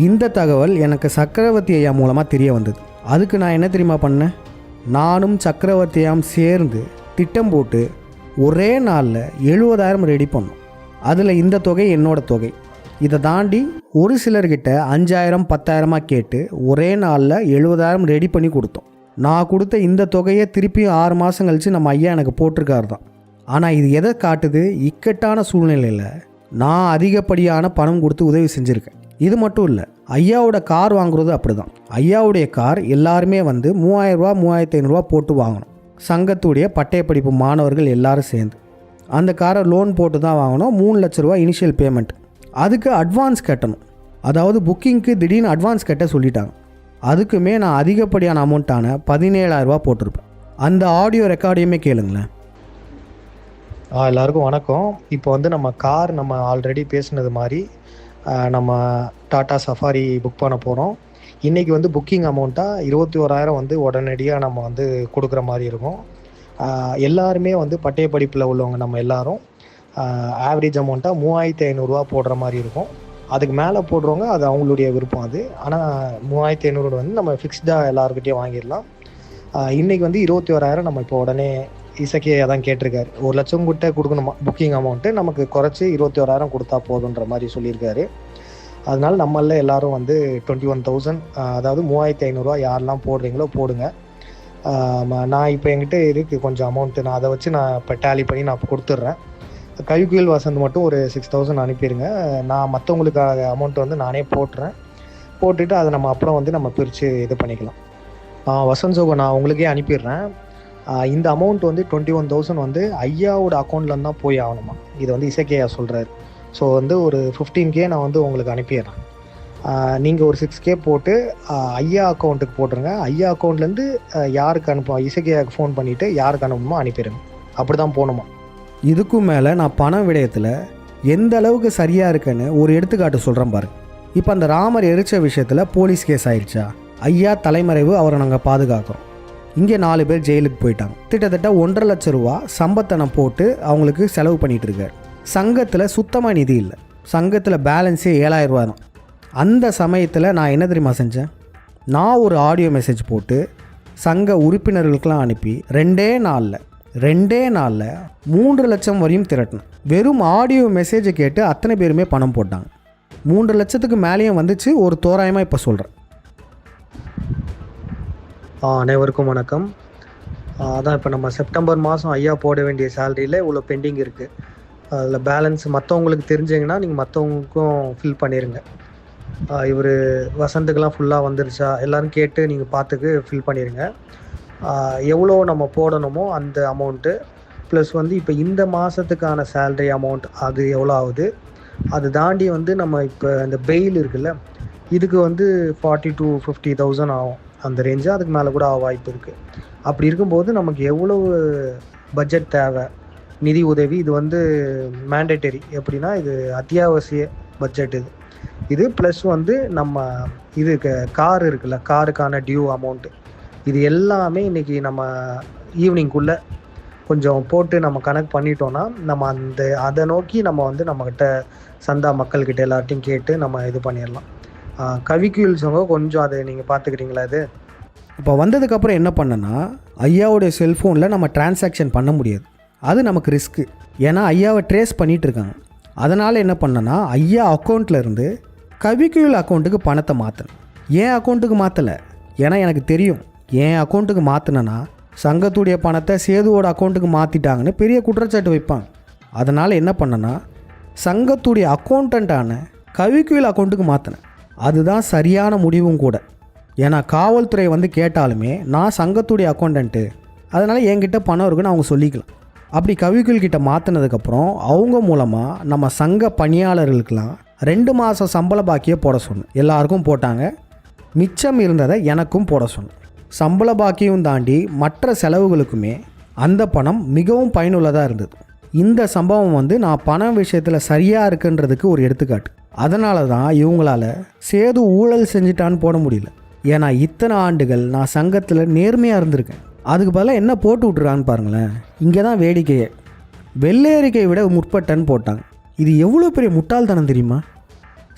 இந்த தகவல் எனக்கு சக்கரவர்த்தி ஐயா மூலமாக தெரிய வந்தது. அதுக்கு நான் என்ன தெரியுமா பண்ணேன்? நானும் சக்கரவர்த்தியாம் சேர்ந்து திட்டம் போட்டு ஒரே நாளில் 70,000 ரெடி பண்ணோம். அதில் இந்த தொகை என்னோட தொகை. இதை தாண்டி ஒரு சிலர்கிட்ட 5,000 10,000 கேட்டு ஒரே நாளில் 70,000 ரெடி பண்ணி கொடுத்தோம். நான் கொடுத்த இந்த தொகையை திருப்பியும் 6 மாதம் கழித்து நம்ம ஐயா எனக்கு போட்டிருக்காரு தான். ஆனால் இது எதை காட்டுது? இக்கட்டான சூழ்நிலையில் நான் அதிகப்படியான பணம் கொடுத்து உதவி செஞ்சுருக்கேன். இது மட்டும் இல்லை, ஐயாவோட கார் வாங்குறது அப்படி தான். ஐயாவுடைய கார் எல்லாருமே 3,000 ரூபா 3,500 ரூபா போட்டு வாங்கணும். சங்கத்துடைய பட்டயப்படிப்பு மாணவர்கள் எல்லாரும் சேர்ந்து அந்த காரை லோன் போட்டு தான் வாங்கணும். 3 லட்ச ரூபா இனிஷியல் பேமெண்ட். அதுக்கு அட்வான்ஸ் கட்டணும். அதாவது புக்கிங்க்கு திடீர்னு அட்வான்ஸ் கட்ட சொல்லிட்டாங்க. அதுக்குமே நான் அதிகப்படியான அமௌண்ட்டான 17,000 ரூபா போட்டிருப்பேன். அந்த ஆடியோ ரெக்கார்டையுமே கேளுங்களேன். எல்லாருக்கும் வணக்கம். இப்போ நம்ம கார் நம்ம ஆல்ரெடி பேசுனது மாதிரி நம்ம டாடா சஃபாரி புக் பண்ண போகிறோம். இன்றைக்கி புக்கிங் அமௌண்ட்டாக 21,000 உடனடியாக நம்ம கொடுக்குற மாதிரி இருக்கும். எல்லாருமே பட்டய படிப்பில் உள்ளவங்க நம்ம எல்லாரும் ஆவரேஜ் அமௌண்ட்டாக 3,500 ரூபா போடுற மாதிரி இருக்கும். அதுக்கு மேலே போடுறவங்க அது அவங்களுடைய விருப்பம் அது. ஆனால் 3,500 நம்ம ஃபிக்ஸ்டாக எல்லாருக்கிட்டையும் வாங்கிடலாம். இன்றைக்கி 21,000 நம்ம இப்போ உடனே இசக்கியை தான் கேட்டிருக்காரு. 1 லட்சம் கிட்ட கொடுக்கணுமா புக்கிங் அமௌண்ட்டு, நமக்கு குறைச்சி 21,000 கொடுத்தா போதுன்ற மாதிரி சொல்லியிருக்காரு. அதனால் நம்மள எல்லாரும் வந்து 21,000 அதாவது 3,500 யாரெல்லாம் போடுறீங்களோ போடுங்க. நான் இப்போ என்கிட்ட இருக்குது கொஞ்சம் அமௌண்ட்டு, நான் அதை வச்சு நான் இப்போ டேலி பண்ணி நான் இப்போ கொடுத்துட்றேன். கவிக்குயில் வசந்த் மட்டும் ஒரு 6,000 அனுப்பிடுங்க. நான் மற்றவங்களுக்காக அமௌண்ட் வந்து நானே போட்டுட்டு அதை நம்ம அப்புறம் வந்து நம்ம பிரித்து இது பண்ணிக்கலாம். வசந்த் சோகோ நான் உங்களுக்கே அனுப்பிடுறேன். இந்த அமௌண்ட் வந்து 21,000 வந்து ஐயாவோட அக்கௌண்ட்லேருந்து தான் போய் ஆகணுமா. இது வந்து இசைக்கையா சொல்கிறாரு. ஸோ வந்து ஒரு 15K நான் வந்து உங்களுக்கு அனுப்பிடுறேன். நீங்கள் ஒரு 6K போட்டு ஐயா அக்கௌண்ட்டுக்கு போட்டுருங்க. ஐயா அக்கௌண்ட்லேருந்து யாருக்கு அனுப்பணும், இசைக்கையாவுக்கு ஃபோன் பண்ணிவிட்டு யாருக்கு அனுப்பணுமோ அனுப்பிடுங்க. அப்படி தான் போகணுமா. இதுக்கும் மேலே நான் பண விடயத்தில் எந்த அளவுக்கு சரியாக இருக்குன்னு ஒரு எடுத்துக்காட்டு சொல்கிறேன் பாருங்க. இப்போ அந்த ராமர் எரிச்ச விஷயத்தில் போலீஸ் கேஸ் ஆயிடுச்சா, ஐயா தலைமறைவு, அவரை நாங்கள் பாதுகாக்கிறோம். இங்கே 4 பேர் ஜெயிலுக்கு போயிட்டாங்க. கிட்டத்தட்ட 1.5 லட்சம் ரூபா சம்பத்தனம் போட்டு அவங்களுக்கு செலவு பண்ணிகிட்டு இருக்காரு. சங்கத்தில் சுத்தமாக நிதி இல்லை. சங்கத்தில் பேலன்ஸே 7,000 ரூபா தான். அந்த சமயத்தில் நான் என்ன தெரியுமா செஞ்சேன், நான் ஒரு ஆடியோ மெசேஜ் போட்டு சங்க உறுப்பினர்களுக்கெல்லாம் அனுப்பி 2 நாளில் 3 லட்சம் வரையும் திரட்டினேன். வெறும் ஆடியோ மெசேஜை கேட்டு அத்தனை பேருமே பணம் போட்டாங்க. 3 லட்சத்துக்கு மேலேயும் வந்துச்சு. ஒரு தோராயமாக இப்போ சொல்கிறேன். அனைவருக்கும் வணக்கம். அதான் இப்போ நம்ம செப்டம்பர் மாதம் ஐயா போட வேண்டிய சேலரியில் இவ்வளோ பெண்டிங் இருக்குது. அதில் பேலன்ஸ் மற்றவங்களுக்கு தெரிஞ்சிங்கன்னா நீங்கள் மற்றவங்களுக்கும் ஃபில் பண்ணிடுங்க. இவர் வசந்துக்கெலாம் ஃபுல்லாக வந்துருச்சா எல்லோரும் கேட்டு நீங்கள் பார்த்துக்கு ஃபில் பண்ணிடுங்க. எவ்வளோ நம்ம போடணுமோ அந்த அமௌண்ட்டு ப்ளஸ் வந்து இப்போ இந்த மாதத்துக்கான சேலரி அமௌண்ட் அது எவ்வளோ ஆகுது, அது தாண்டி வந்து நம்ம இப்போ இந்த பெயில் இருக்குல்ல, இதுக்கு வந்து 40,000 to 50,000 ஆகும். அந்த ரேஞ்சு அதுக்கு மேலே கூட வாய்ப்பு இருக்குது. அப்படி இருக்கும்போது நமக்கு எவ்வளவு பட்ஜெட் தேவை, நிதி உதவி, இது வந்து மேண்டேட்டரி. எப்படின்னா இது அத்தியாவசிய பட்ஜெட். இது ப்ளஸ் வந்து நம்ம இது கார் இருக்குல்ல, காருக்கான டியூ அமௌண்ட்டு, இது எல்லாமே இன்றைக்கி நம்ம ஈவினிங்குள்ளே கொஞ்சம் போட்டு நம்ம கனெக்ட் பண்ணிட்டோன்னா நம்ம அதை நோக்கி நம்ம வந்து நம்மக்கிட்ட சந்தா மக்கள்கிட்ட எல்லார்ட்டையும் கேட்டு நம்ம இது பண்ணிடலாம். கவிக்குயில் சங்க கொஞ்சம் அதை நீங்கள் பார்த்துக்கிறீங்களா? இது இப்போ வந்ததுக்கப்புறம் என்ன பண்ணேன்னா, ஐயாவுடைய செல்ஃபோனில் நம்ம டிரான்சாக்ஷன் பண்ண முடியாது. அது நமக்கு ரிஸ்க்கு. ஏன்னா ஐயாவை ட்ரேஸ் பண்ணிகிட்டு இருக்காங்க. அதனால் என்ன பண்ணேன்னா, ஐயா அக்கௌண்ட்டில் இருந்து கவிக்குயில் அக்கௌண்ட்டுக்கு பணத்தை மாற்றினேன். ஏன் அக்கௌண்ட்டுக்கு மாற்றலை, ஏன்னா எனக்கு தெரியும் என் அக்கௌண்ட்டுக்கு மாற்றினேன்னா சங்கத்துடைய பணத்தை சேதுவோட அக்கௌண்ட்டுக்கு மாற்றிட்டாங்கன்னு பெரிய குற்றச்சாட்டு வைப்பாங்க. அதனால் என்ன பண்ணேன்னா, சங்கத்துடைய அக்கௌண்டண்ட்டான கவிக்குயில் அக்கௌண்ட்டுக்கு மாற்றினேன். அதுதான் சரியான முடிவும் கூட. ஏன்னா காவல்துறை வந்து கேட்டாலுமே நான் சங்கத்துடைய அக்கௌண்டண்ட்டு, அதனால் என்கிட்ட பணம் இருக்குன்னு அவங்க சொல்லிக்கலாம். அப்படி கவிக்குயில்கிட்ட மாற்றினதுக்கப்புறம் அவங்க மூலமாக நம்ம சங்க பணியாளர்களுக்கெல்லாம் 2 மாதம் சம்பள பாக்கியை போட சொன்னேன். எல்லாருக்கும் போட்டாங்க. மிச்சம் இருந்ததை எனக்கும் போட சொன்னேன். சம்பள பாக்கியும் தாண்டி மற்ற செலவுகளுக்குமே அந்த பணம் மிகவும் பயனுள்ளதாக இருந்தது. இந்த சம்பவம் வந்து நான் பணம் விஷயத்தில் சரியாக இருக்குன்றதுக்கு ஒரு எடுத்துக்காட்டு. அதனால தான் இவங்களால் சேது ஊழல் செஞ்சிட்டான்னு போட முடியல. ஏன்னா இத்தனை ஆண்டுகள் நான் சங்கத்தில் நேர்மையாக இருந்திருக்கேன். அதுக்கு பதிலாக என்ன போட்டு விட்ருக்கான்னு பாருங்களேன். இங்கே தான் வேடிக்கையே. வெள்ளையறிக்கை விட முற்பட்டன்னு போட்டாங்க. இது எவ்வளோ பெரிய முட்டாள்தனம் தெரியுமா?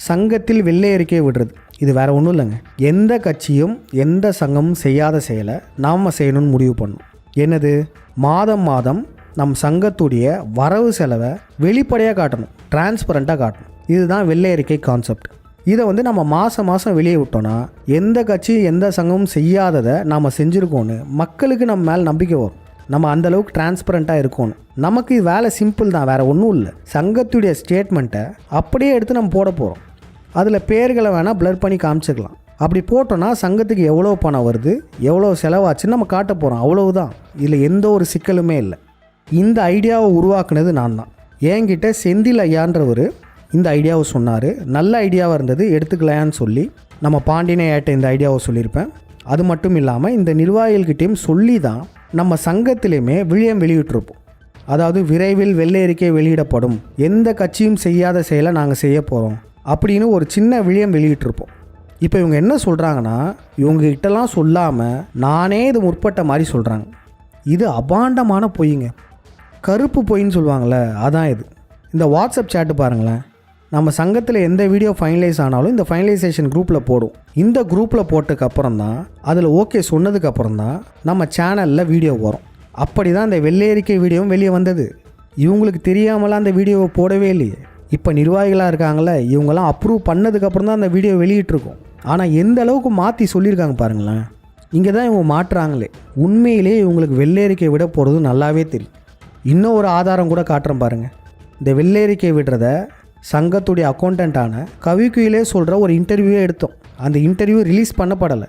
சங்கத்தில் வெள்ளையறிக்கை விடுறது இது வேறு ஒன்றும் இல்லைங்க. எந்த கட்சியும் எந்த சங்கமும் செய்யாத செயலை நாம் செய்யணும்னு முடிவு பண்ணணும். என்னது? மாதம் மாதம் நம் சங்கத்துடைய வரவு செலவை வெளிப்படையாக காட்டணும், டிரான்ஸ்பரண்ட்டாக காட்டணும். இதுதான் வெள்ளையறிக்கை கான்செப்ட். இதை வந்து நம்ம மாதம் மாதம் வெளியே விட்டோன்னா எந்த கட்சியும் எந்த சங்கமும் செய்யாததை நாம் செஞ்சுருக்கோன்னு மக்களுக்கு நம்ம மேலே நம்பிக்கை வரும். நம்ம அந்தளவுக்கு டிரான்ஸ்பரண்ட்டாக இருக்கணும். நமக்கு இது வேலை சிம்பிள் தான், வேறு ஒன்றும் இல்லை. சங்கத்துடைய ஸ்டேட்மெண்ட்டை அப்படியே எடுத்து நம்ம போட போகிறோம். அதில் பேர்களை வேணால் ப்ளர் பண்ணி காமிச்சிக்கலாம். அப்படி போட்டோன்னா சங்கத்துக்கு எவ்வளோ பணம் வருது, எவ்வளோ செலவாச்சுன்னு நம்ம காட்ட போகிறோம். அவ்வளவுதான். இதில் எந்த ஒரு சிக்கலுமே இல்லை. இந்த ஐடியாவை உருவாக்குனது நான் தான். என்கிட்ட செந்தில் ஐயான்றவர் இந்த ஐடியாவை சொன்னார். நல்ல ஐடியாவாக இருந்தது, எடுத்துக்கலையான்னு சொல்லி நம்ம பாண்டியனை ஏட்ட இந்த ஐடியாவை சொல்லியிருப்பேன். அது மட்டும் இல்லாமல் இந்த நிர்வாகிகள்கிட்டையும் சொல்லி தான் நம்ம சங்கத்திலையுமே விழியம் வெளியிட்டிருப்போம். அதாவது விரைவில் வெள்ளையறிக்கை வெளியிடப்படும், எந்த கட்சியும் செய்யாத செயலை நாங்கள் செய்ய போகிறோம் அப்படின்னு ஒரு சின்ன விழியம் வெளியிட்டிருப்போம். இப்போ இவங்க என்ன சொல்கிறாங்கன்னா, இவங்ககிட்டலாம் சொல்லாமல் நானே இது முற்பட்ட மாதிரி சொல்கிறாங்க. இது அபாண்டமான பொய்ங்க, கருப்பு பொய்ன்னு சொல்லுவாங்கள்ல, அதான் இது. இந்த வாட்ஸ்அப் சேட்டு பாருங்களேன். நம்ம சங்கத்தில் எந்த வீடியோ ஃபைனலைஸ் ஆனாலும் இந்த ஃபைனலைசேஷன் குரூப்பில் போடும். இந்த குரூப்பில் போட்டதுக்கப்புறம் தான், அதில் ஓகே சொன்னதுக்கப்புறம் தான் நம்ம சேனலில் வீடியோ வரும். அப்படி தான் இந்த வெள்ளையறிக்கை வீடியோவும் வெளியே வந்தது. இவங்களுக்கு தெரியாமலாம் அந்த வீடியோவை போடவே இல்லையே. இப்போ நிர்வாகிகளாக இருக்காங்களே, இவங்கெல்லாம் அப்ரூவ் பண்ணதுக்கப்புறம் தான் அந்த வீடியோ வெளியிட்டிருக்கோம். ஆனால் எந்த அளவுக்கு மாற்றி சொல்லியிருக்காங்க பாருங்களேன். இங்கே தான் இவங்க மாட்டுறாங்களே. உண்மையிலேயே இவங்களுக்கு வெள்ளேரிக்கை விட போகிறது நல்லாவே தெரியும். இன்னும் ஒரு ஆதாரம் கூட காட்டுறேன் பாருங்கள். இந்த வெள்ளேரிக்கை விடுறத சங்கத்துடைய அக்கௌண்டண்ட்டான கவிக்குயிலே சொல்கிற ஒரு இன்டர்வியூவே எடுத்தோம். அந்த இன்டர்வியூ ரிலீஸ் பண்ணப்படலை.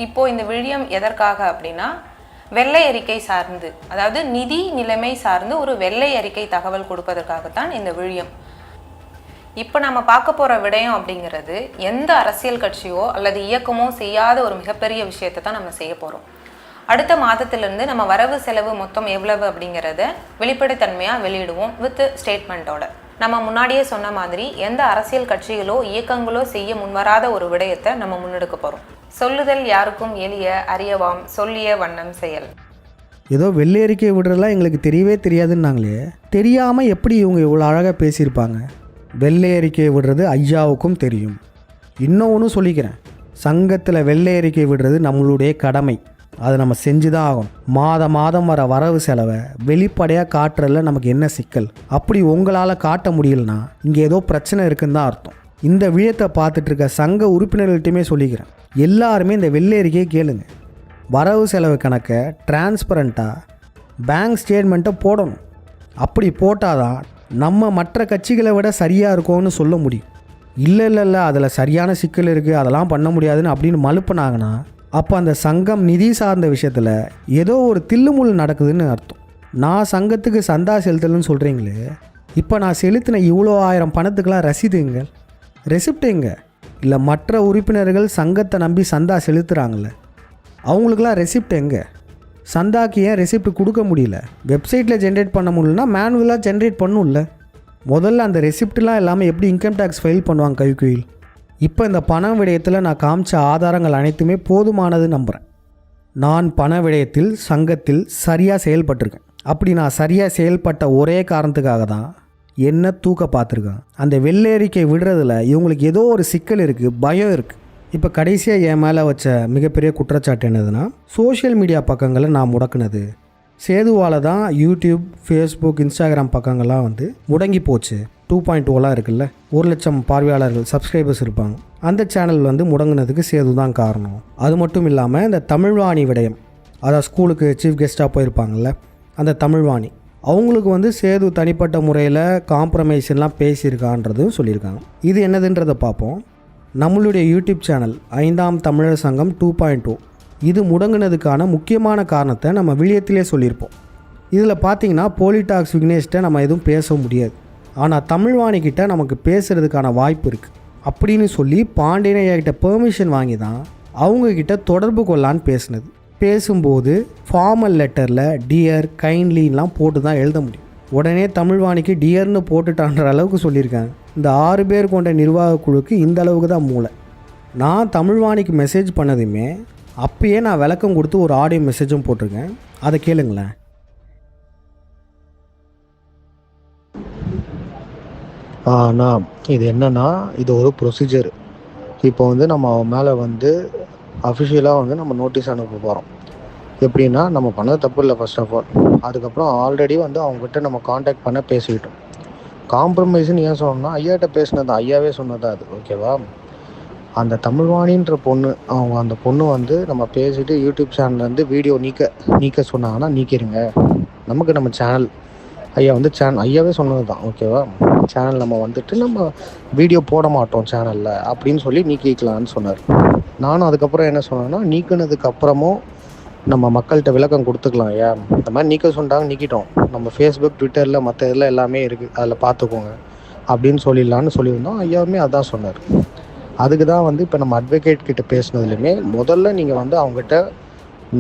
இப்போ இந்த விழியம் எதற்காக அப்படின்னா, வெள்ளை அறிக்கை சார்ந்து, அதாவது நிதி நிலைமை சார்ந்து ஒரு வெள்ளை அறிக்கை தகவல் கொடுப்பதற்காகத்தான் இந்த விழியம். இப்போ நம்ம பார்க்க போகிற விடயம் அப்படிங்கிறது எந்த அரசியல் கட்சியோ அல்லது இயக்கமோ செய்யாத ஒரு மிகப்பெரிய விஷயத்தை தான் நம்ம செய்ய போகிறோம். அடுத்த மாதத்திலிருந்து நம்ம வரவு செலவு மொத்தம் எவ்வளவு அப்படிங்கிறத வெளிப்படைத்தன்மையாக வெளியிடுவோம் வித் ஸ்டேட்மெண்ட்டோட. நம்ம முன்னாடியே சொன்ன மாதிரி எந்த அரசியல் கட்சிகளோ இயக்கங்களோ செய்ய முன்வராத ஒரு விடயத்தை நம்ம முன்னெடுக்க போகிறோம். சொல்லுதல் யாருக்கும் எளிய அறியவாம், சொல்லிய வண்ணம் செயல். ஏதோ வெள்ளேரிக்கை விடுறதெல்லாம் எங்களுக்கு தெரியவே தெரியாதுன்னாங்களே, தெரியாமல் எப்படி இவங்க இவ்வளோ அழகாக பேசியிருப்பாங்க? வெள்ளை விடுறது ஐயாவுக்கும் தெரியும். இன்னொன்று சொல்லிக்கிறேன், சங்கத்தில் வெள்ளை அறிக்கை விடுறது நம்மளுடைய கடமை. அதை நம்ம செஞ்சு தான் ஆகணும். மாதம் வர வரவு செலவை வெளிப்படையாக காட்டுறதுல நமக்கு என்ன சிக்கல்? அப்படி உங்களால் காட்ட முடியலனா இங்கே ஏதோ பிரச்சனை இருக்குன்னு தான் அர்த்தம். இந்த விழயத்தை பார்த்துட்டு இருக்க சங்க உறுப்பினர்கள்ட்டையுமே சொல்லிக்கிறேன், எல்லாருமே இந்த வெள்ளை அறிக்கையை கேளுங்க. வரவு செலவு கணக்கை டிரான்ஸ்பரண்ட்டாக பேங்க் ஸ்டேட்மெண்ட்டை போடணும். அப்படி போட்டால் தான் நம்ம மற்ற கட்சிகளை விட சரியாக இருக்கும்னு சொல்ல முடியும். இல்லை அதில் சரியான சிக்கல் இருக்குது, அதெல்லாம் பண்ண முடியாதுன்னு அப்படின்னு மலுப்புனாங்கன்னா அப்போ அந்த சங்கம் நிதி சார்ந்த விஷயத்தில் ஏதோ ஒரு தில்லுமுள் நடக்குதுன்னு அர்த்தம். நான் சங்கத்துக்கு சந்தா செலுத்தலன்னு சொல்கிறீங்களே, இப்போ நான் செலுத்தின இவ்வளோ 1000 பணத்துக்கெலாம் ரசீதுங்க, ரெசிப்ட் எங்க? இல்லை மற்ற உறுப்பினர்கள் சங்கத்தை நம்பி சந்தா செலுத்துகிறாங்கள, அவங்களுக்கெல்லாம் ரெசிப்ட் எங்கே? சந்தாக்கு ஏன் ரெசிப்ட் கொடுக்க முடியல? வெப்சைட்டில் ஜென்ரேட் பண்ண முடியலன்னா மேனுவலாக ஜென்ரேட் பண்ணும்ல. முதல்ல அந்த ரெசிப்ட்லாம் இல்லாமல் எப்படி இன்கம் டேக்ஸ் ஃபைல் பண்ணுவாங்க கைக்குயில்? இப்போ இந்த பண விடயத்தில் நான் காமிச்ச ஆதாரங்கள் அனைத்துமே போதுமானது நம்புகிறேன். நான் பண விடயத்தில் சங்கத்தில் சரியாக செயல்பட்டிருக்கேன். அப்படி நான் சரியாக செயல்பட்ட ஒரே காரணத்துக்காக தான் என்ன தூக்க பார்த்துருக்கேன். அந்த வெள்ளேரிக்கை விடுறதுல இவங்களுக்கு ஏதோ ஒரு சிக்கல் இருக்குது, பயம் இருக்குது. இப்போ கடைசியாக என் மேலே வச்ச மிகப்பெரிய குற்றச்சாட்டு என்னதுன்னா, சோஷியல் மீடியா பக்கங்களை நான் முடக்குனது. சேதுவால் தான் யூடியூப், ஃபேஸ்புக், இன்ஸ்டாகிராம் பக்கங்கள்லாம் முடங்கி போச்சு. 2.0 இருக்குல்ல, 1,00,000 பார்வையாளர்கள் சப்ஸ்கிரைபர்ஸ் இருப்பாங்க. அந்த சேனல் முடங்குனதுக்கு சேது தான் காரணம். அது மட்டும் இல்லாமல் இந்த தமிழ்வாணி விடயம், அதாவது ஸ்கூலுக்கு சீஃப் கெஸ்ட்டாக போயிருப்பாங்கள்ல அந்த தமிழ்வாணி, அவங்களுக்கு சேது தனிப்பட்ட முறையில் காம்ப்ரமைஸ்லாம் பேசியிருக்கான்றதும் சொல்லியிருக்காங்க. இது என்னதுன்றதை பார்ப்போம். நம்மளுடைய யூடியூப் சேனல் 5ஆம் தமிழர் சங்கம் 2.0 இது முடங்குனதுக்கான முக்கியமான காரணத்தை நம்ம விழியத்திலே சொல்லியிருப்போம். இதில் பார்த்தீங்கன்னா போலிடாக்ஸ் விக்னேஷ்கிட்ட நம்ம எதுவும் பேச முடியாது, ஆனால் தமிழ்வாணிக்கிட்ட நமக்கு பேசுகிறதுக்கான வாய்ப்பு இருக்குது அப்படின்னு சொல்லி பாண்டியனையாகிட்ட பெர்மிஷன் வாங்கி தான் அவங்கக்கிட்ட தொடர்பு கொள்ளான்னு பேசுனது. பேசும்போது ஃபார்மல் லெட்டரில் டியர், கைண்ட்லின்லாம் போட்டு தான் எழுத முடியும். உடனே தமிழ்வாணிக்கு டியர்னு போட்டுட்டான்ற அளவுக்கு சொல்லியிருக்காங்க. இந்த 6 பேர் கொண்ட நிர்வாக குழுக்கு இந்த அளவுக்கு தான் மூளை. நான் தமிழ்வாணிக்கு மெசேஜ் பண்ணதுமே அப்பயே நான் விளக்கம் கொடுத்து ஒரு ஆடியோ மெசேஜும் போட்டிருக்கேன், அதை கேளுங்களேன். அண்ணா, இது என்னன்னா, இது ஒரு ப்ரொசீஜர். இப்போ நம்ம அவன் மேலே அஃபிஷியலாக நம்ம நோட்டீஸ் அனுப்ப போகிறோம். எப்படின்னா, நம்ம பண்ணது தப்பு இல்லை ஃபர்ஸ்ட் ஆஃப் ஆல். அதுக்கப்புறம் ஆல்ரெடி அவங்ககிட்ட நம்ம காண்டாக்ட் பண்ண பேசிக்கிட்டோம். காம்ப்ரமைஸ்ன்னு ஏன் சொன்னோம்னா, ஐயாட்ட பேசினது ஐயாவே சொன்னதா அது, ஓகேவா? அந்த தமிழ்வாணின்ற பொண்ணு, அவங்க அந்த பொண்ணு நம்ம பேசிட்டு யூடியூப் சேனல்லேருந்து வீடியோ நீக்க சொன்னாங்கன்னா நீக்கிடுங்க. நம்ம சேனல் ஐயா ஐயாவே சொன்னது தான், ஓகேவா? சேனல் நம்ம வீடியோ போட மாட்டோம் சேனலில் அப்படின்னு சொல்லி நீக்கிக்கலான்னு சொன்னார். நானும் அதுக்கப்புறம் என்ன சொன்னேன்னா, நீக்கினதுக்கு அப்புறமும் நம்ம மக்கள்கிட்ட விளக்கம் கொடுத்துக்கலாம். ஐயா இந்த மாதிரி நீக்க சொன்னாங்க, நீக்கிட்டோம். நம்ம ஃபேஸ்புக், ட்விட்டரில் மற்ற இதில் எல்லாமே இருக்குது, அதில் பார்த்துக்கோங்க அப்படின்னு சொல்லிடலான்னு சொல்லியிருந்தோம். ஐயாவுமே அதான் சொன்னார். அதுக்கு தான் இப்போ நம்ம அட்வொகேட் கிட்ட பேசினதுலையுமே முதல்ல நீங்கள் அவங்ககிட்ட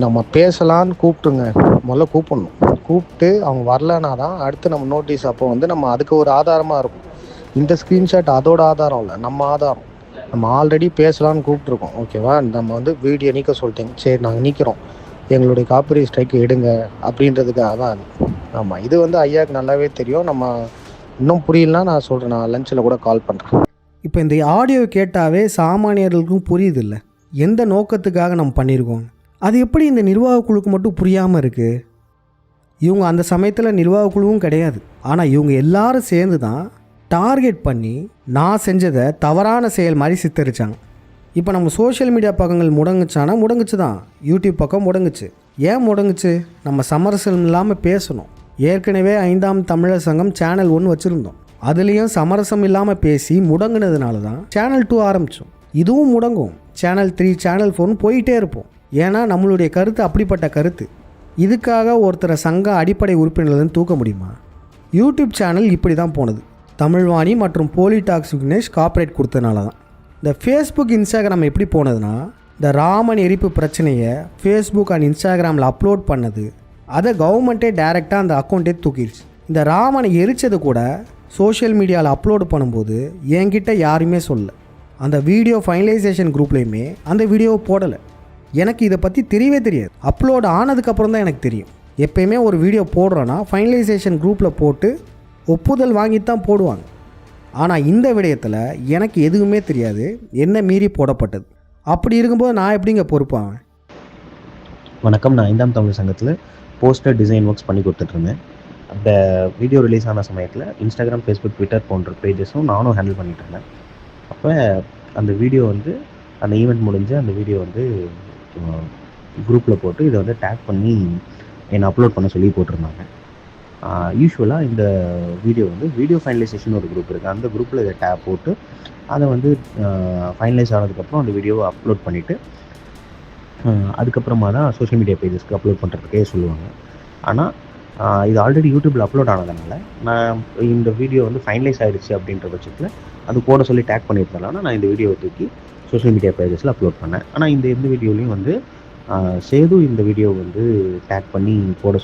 நம்ம பேசலான்னு கூப்பிட்டுங்க. முதல்ல கூப்பிடணும். கூப்பிட்டு அவங்க வரலனா தான் அடுத்து நம்ம நோட்டீஸ் அப்போ நம்ம அதுக்கு ஒரு ஆதாரமாக இருக்கும். இந்த ஸ்க்ரீன்ஷாட் அதோட ஆதாரம் இல்லை, நம்ம ஆதாரம். நம்ம ஆல்ரெடி பேசலான்னு கூப்பிட்ருக்கோம், ஓகேவா? நம்ம வீடியோ நீக்க சொல்லிட்டீங்க, சரி நாங்கள் நீக்கிறோம், எங்களுடைய காப்பிரைட் ஸ்ட்ரைக் எடுங்க அப்படின்றதுக்காக தான் அது. ஆமாம், இது ஐயாவுக்கு நல்லாவே தெரியும். நம்ம இன்னும் புரியலன்னா நான் சொல்கிறேன், நான் லஞ்சில் கூட கால் பண்ணுறேன். இப்போ இந்த ஆடியோ கேட்டாவே சாமானியர்களுக்கும் புரியுது இல்லை எந்த நோக்கத்துக்காக நம்ம பண்ணியிருக்கோம். அது எப்படி இந்த நிர்வாக குழுக்கு மட்டும் புரியாமல் இருக்குது? இவங்க அந்த சமயத்தில் நிர்வாக குழுவும் கிடையாது, ஆனால் இவங்க எல்லாரும் சேர்ந்து தான் டார்கெட் பண்ணி நான் செஞ்சதை தவறான செயல் மாதிரி சித்தரிச்சாங்க. இப்போ நம்ம சோஷியல் மீடியா பக்கங்கள் முடங்குச்சானா முடங்குச்சு தான். யூடியூப் பக்கம் முடங்குச்சு. ஏன் முடங்குச்சு? நம்ம சமரசம் இல்லாமல் பேசணும். ஏற்கனவே 5ஆம் தமிழர் சங்கம் சேனல் 1 வச்சுருந்தோம். அதுலேயும் சமரசம் இல்லாமல் பேசி முடங்குனதுனால தான் சேனல் 2 ஆரம்பித்தோம். இதுவும் முடங்கும். சேனல் 3 சேனல் 4 போயிட்டே இருப்போம். ஏன்னா நம்மளுடைய கருத்து அப்படிப்பட்ட கருத்து. இதுக்காக ஒருத்தரை சங்க அடிப்படை உறுப்பினர்லேருந்து தூக்க முடியுமா? யூடியூப் சேனல் இப்படி தான் போனது. தமிழ்வாணி மற்றும் போலிடாக்ஸ் விக்னேஷ் கார்ப்பரேட் கொடுத்ததுனால தான். இந்த ஃபேஸ்புக் இன்ஸ்டாகிராம் எப்படி போனதுன்னா, இந்த ராமன் எரிப்பு பிரச்சனையை ஃபேஸ்புக் அண்ட் இன்ஸ்டாகிராமில் அப்லோட் பண்ணது, அதை கவர்மெண்ட்டே டைரெக்டாக அந்த அக்கௌண்ட்டே தூக்கிடுச்சு. இந்த ராமனை எரித்தது கூட சோஷியல் மீடியாவில் அப்லோடு பண்ணும்போது என்கிட்ட யாருமே சொல்லலை. அந்த வீடியோ ஃபைனலைசேஷன் குரூப்லேயுமே அந்த வீடியோவை போடலை. எனக்கு இதை பற்றி தெரியவே தெரியாது. அப்லோடு ஆனதுக்கப்புறம் தான் எனக்கு தெரியும். எப்போயுமே ஒரு வீடியோ போடுறோன்னா ஃபைனலைசேஷன் குரூப்பில் போட்டு ஒப்புதல் வாங்கிட்டு தான் போடுவாங்க. ஆனால் இந்த விடயத்தில் எனக்கு எதுவுமே தெரியாது, என்ன மீறி போடப்பட்டது. அப்படி இருக்கும்போது நான் எப்படிங்க பொறுப்பாவேன்? வணக்கம். நான் 5ஆம் தமிழ் சங்கத்தில் போஸ்டர் டிசைன் ஒர்க்ஸ் பண்ணி கொடுத்துட்ருந்தேன். அந்த வீடியோ ரிலீஸ் ஆன சமயத்தில் இன்ஸ்டாகிராம், ஃபேஸ்புக், ட்விட்டர் போன்ற பேஜஸும் நானும் ஹேண்டில் பண்ணிகிட்டு இருந்தேன். அப்போ அந்த வீடியோ வந்து அந்த ஈவெண்ட் முடிஞ்சு அந்த வீடியோ வந்து குரூப்பில் போட்டு இதை வந்து டேக் பண்ணி என்னை அப்லோட் பண்ண சொல்லி போட்டிருந்தாங்க. யூஸ்வலாக இந்த வீடியோ வந்து வீடியோ ஃபைனலைசேஷன் ஒரு குரூப் இருக்குது. அந்த குரூப்பில் இதை டேப் போட்டு அதை வந்து ஃபைனலைஸ் ஆனதுக்கப்புறம் அந்த வீடியோவை அப்லோட் பண்ணிவிட்டு அதுக்கப்புறமா தான் சோஷியல் மீடியா பேஜஸ்க்கு அப்லோட் பண்ணுறதுக்கே சொல்லுவாங்க. ஆனால் இது ஆல்ரெடி யூடியூப்பில் அப்லோட் ஆனதுனால நான் இந்த வீடியோ வந்து ஃபைனலைஸ் ஆகிடுச்சு அப்படின்ற பட்சத்தில் அது போட சொல்லி டேக் பண்ணியிருந்தாலும் நான் இந்த வீடியோவை தூக்கி சோஷியல் மீடியா பேஜஸில் அப்லோட் பண்ணேன். ஆனால் இந்த வீடியோலையும் வந்து சேது இந்த வீடியோ வந்து டேக் பண்ணி போட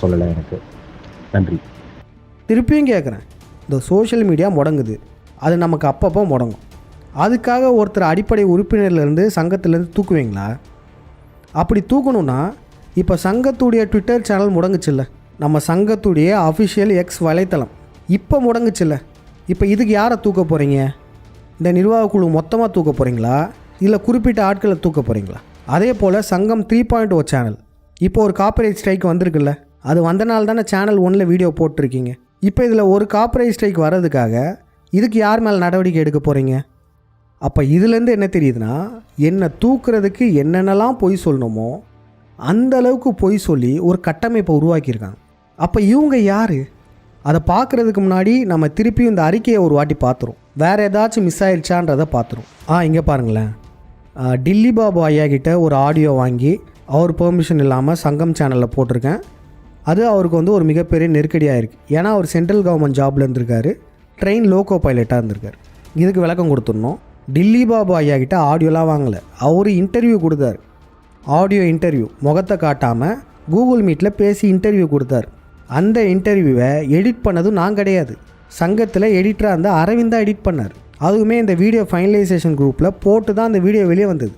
சொல்லலை எனக்கு. நன்றி. திருப்பியும் கேட்குறேன், இந்த சோஷியல் மீடியா முடங்குது, அது நமக்கு அப்பப்போ முடங்கும். அதுக்காக ஒருத்தர் அடிப்படை உறுப்பினர்லேருந்து சங்கத்திலேருந்து தூக்குவீங்களா? அப்படி தூக்கணுன்னா இப்போ சங்கத்துடைய ட்விட்டர் சேனல் முடங்குச்சில்ல, நம்ம சங்கத்துடைய அஃபிஷியல் எக்ஸ் வலைத்தளம் இப்போ முடங்குச்சில்ல. இப்போ இதுக்கு யாரை தூக்க போகிறீங்க? இந்த நிர்வாக குழு மொத்தமாக தூக்க போகிறீங்களா, இல்லை குறிப்பிட்ட ஆட்களை தூக்க போகிறீங்களா? அதே போல் சங்கம் 3.0 சேனல் இப்போ ஒரு காப்பிரைட் ஸ்ட்ரைக் வந்திருக்குல்ல, அது வந்தனால தானே சேனல் 1 வீடியோ போட்டிருக்கீங்க. இப்போ இதில் ஒரு காப்பிரைட் ஸ்ட்ரைக் வர்றதுக்காக இதுக்கு யார் மேலே நடவடிக்கை எடுக்க போகிறீங்க? அப்போ இதுலேருந்து என்ன தெரியுதுன்னா, என்னை தூக்குறதுக்கு என்னென்னலாம் பொய் சொல்லணுமோ அந்த அளவுக்கு பொய் சொல்லி ஒரு கட்டமைப்பை உருவாக்கியிருக்காங்க. அப்போ இவங்க யார்? அதை பார்க்குறதுக்கு முன்னாடி நம்ம திருப்பியும் இந்த அறிக்கையை ஒரு வாட்டி பார்த்துரும், வேறு ஏதாச்சும் மிஸ் ஆயிடுச்சான்றதை பார்த்துரும். இங்கே பாருங்களேன், டில்லி பாபு ஐயா கிட்ட ஒரு ஆடியோ வாங்கி அவர் பெர்மிஷன் இல்லாமல் சங்கம் சேனலில் போட்டிருக்கேன். அது அவருக்கு வந்து ஒரு மிகப்பெரிய நெருக்கடியாக இருக்குது. ஏன்னா அவர் சென்ட்ரல் கவர்மெண்ட் ஜாபில் இருந்திருக்காரு, ட்ரெயின் லோக்கோ பைலட்டாக இருந்திருக்காரு. இதுக்கு விளக்கம் கொடுத்துடணும். டில்லி பாபு ஐயா கிட்ட ஆடியோலாம் வாங்கலை, அவர் இன்டர்வியூ கொடுத்தாரு. ஆடியோ இன்டர்வியூ, முகத்தை காட்டாமல் கூகுள் மீட்டில் பேசி இன்டர்வியூ கொடுத்தாரு. அந்த இன்டர்வியூவை எடிட் பண்ணதும் நான் கிடையாது, சங்கத்தில் எடிட்டராக இருந்த அரவிந்த் தான் எடிட் பண்ணார். அதுவுமே இந்த வீடியோ ஃபைனலைசேஷன் குரூப்பில் போட்டு தான் அந்த வீடியோ வெளியே வந்தது.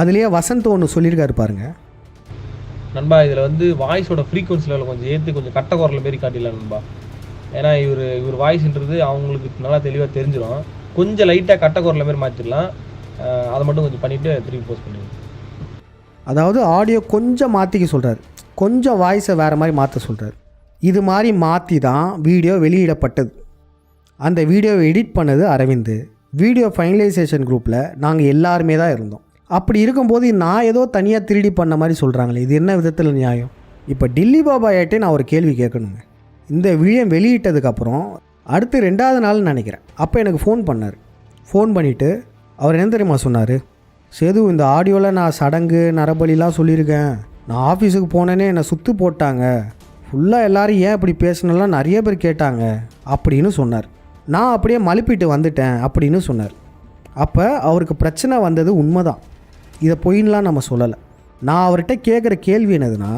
அதுலேயே வசந்த் ஒன்று சொல்லியிருக்காரு பாருங்கள். நண்பா, இதில் வந்து வாய்ஸோட ஃப்ரீக்வன்சி லெவலில் கொஞ்சம் ஏற்றி கொஞ்சம் கட்ட குரல் மாரி காட்டிடலாம் நண்பா. ஏன்னா இவர் வாய்ஸ்ன்றது அவங்களுக்கு நல்லா தெளிவாக தெரிஞ்சிடும். கொஞ்சம் லைட்டாக கட்ட குரல் மாரி மாற்றிடலாம். அதை மட்டும் கொஞ்சம் பண்ணிவிட்டு திருப்பி போஸ்ட் பண்ணிடுங்க. அதாவது ஆடியோ கொஞ்சம் மாற்றிக்க சொல்கிறார், கொஞ்சம் வாய்ஸை வேறு மாதிரி மாற்ற சொல்கிறார். இது மாதிரி மாற்றி தான் வீடியோ வெளியிடப்பட்டது. அந்த வீடியோவை எடிட் பண்ணது அரவிந்த். வீடியோ ஃபைனலைசேஷன் குரூப்பில் நாங்கள் எல்லாருமே தான் இருந்தோம். அப்படி இருக்கும்போது நான் ஏதோ தனியாக திருடி பண்ண மாதிரி சொல்கிறாங்களே, இது என்ன விதத்தில் நியாயம்? இப்போ டில்லி பாபாயிட்டே நான் ஒரு கேள்வி கேட்கணுங்க. இந்த வீடியோ வெளியிட்டதுக்கப்புறம் அடுத்து 2வது நாள்னு நினைக்கிறேன், அப்போ எனக்கு ஃபோன் பண்ணார். ஃபோன் பண்ணிவிட்டு அவர் என்ன தெரியுமா சொன்னார்? சேது, இந்த ஆடியோவில் நான் சடங்கு நரபலிலாம் சொல்லியிருக்கேன், நான் ஆஃபீஸுக்கு போனேன்னே என்னை சுற்று போட்டாங்க, ஃபுல்லாக எல்லோரும் ஏன் இப்படி பேசணும்லாம் நிறைய பேர் கேட்டாங்க அப்படின்னு சொன்னார். நான் அப்படியே மழுப்பிட்டு வந்துட்டேன் அப்படின்னு சொன்னார். அப்போ அவருக்கு பிரச்சனை வந்தது உண்மைதான், இதை பொயின்லாம் நம்ம சொல்லலை. நான் அவர்கிட்ட கேட்குற கேள்வி என்னதுன்னா,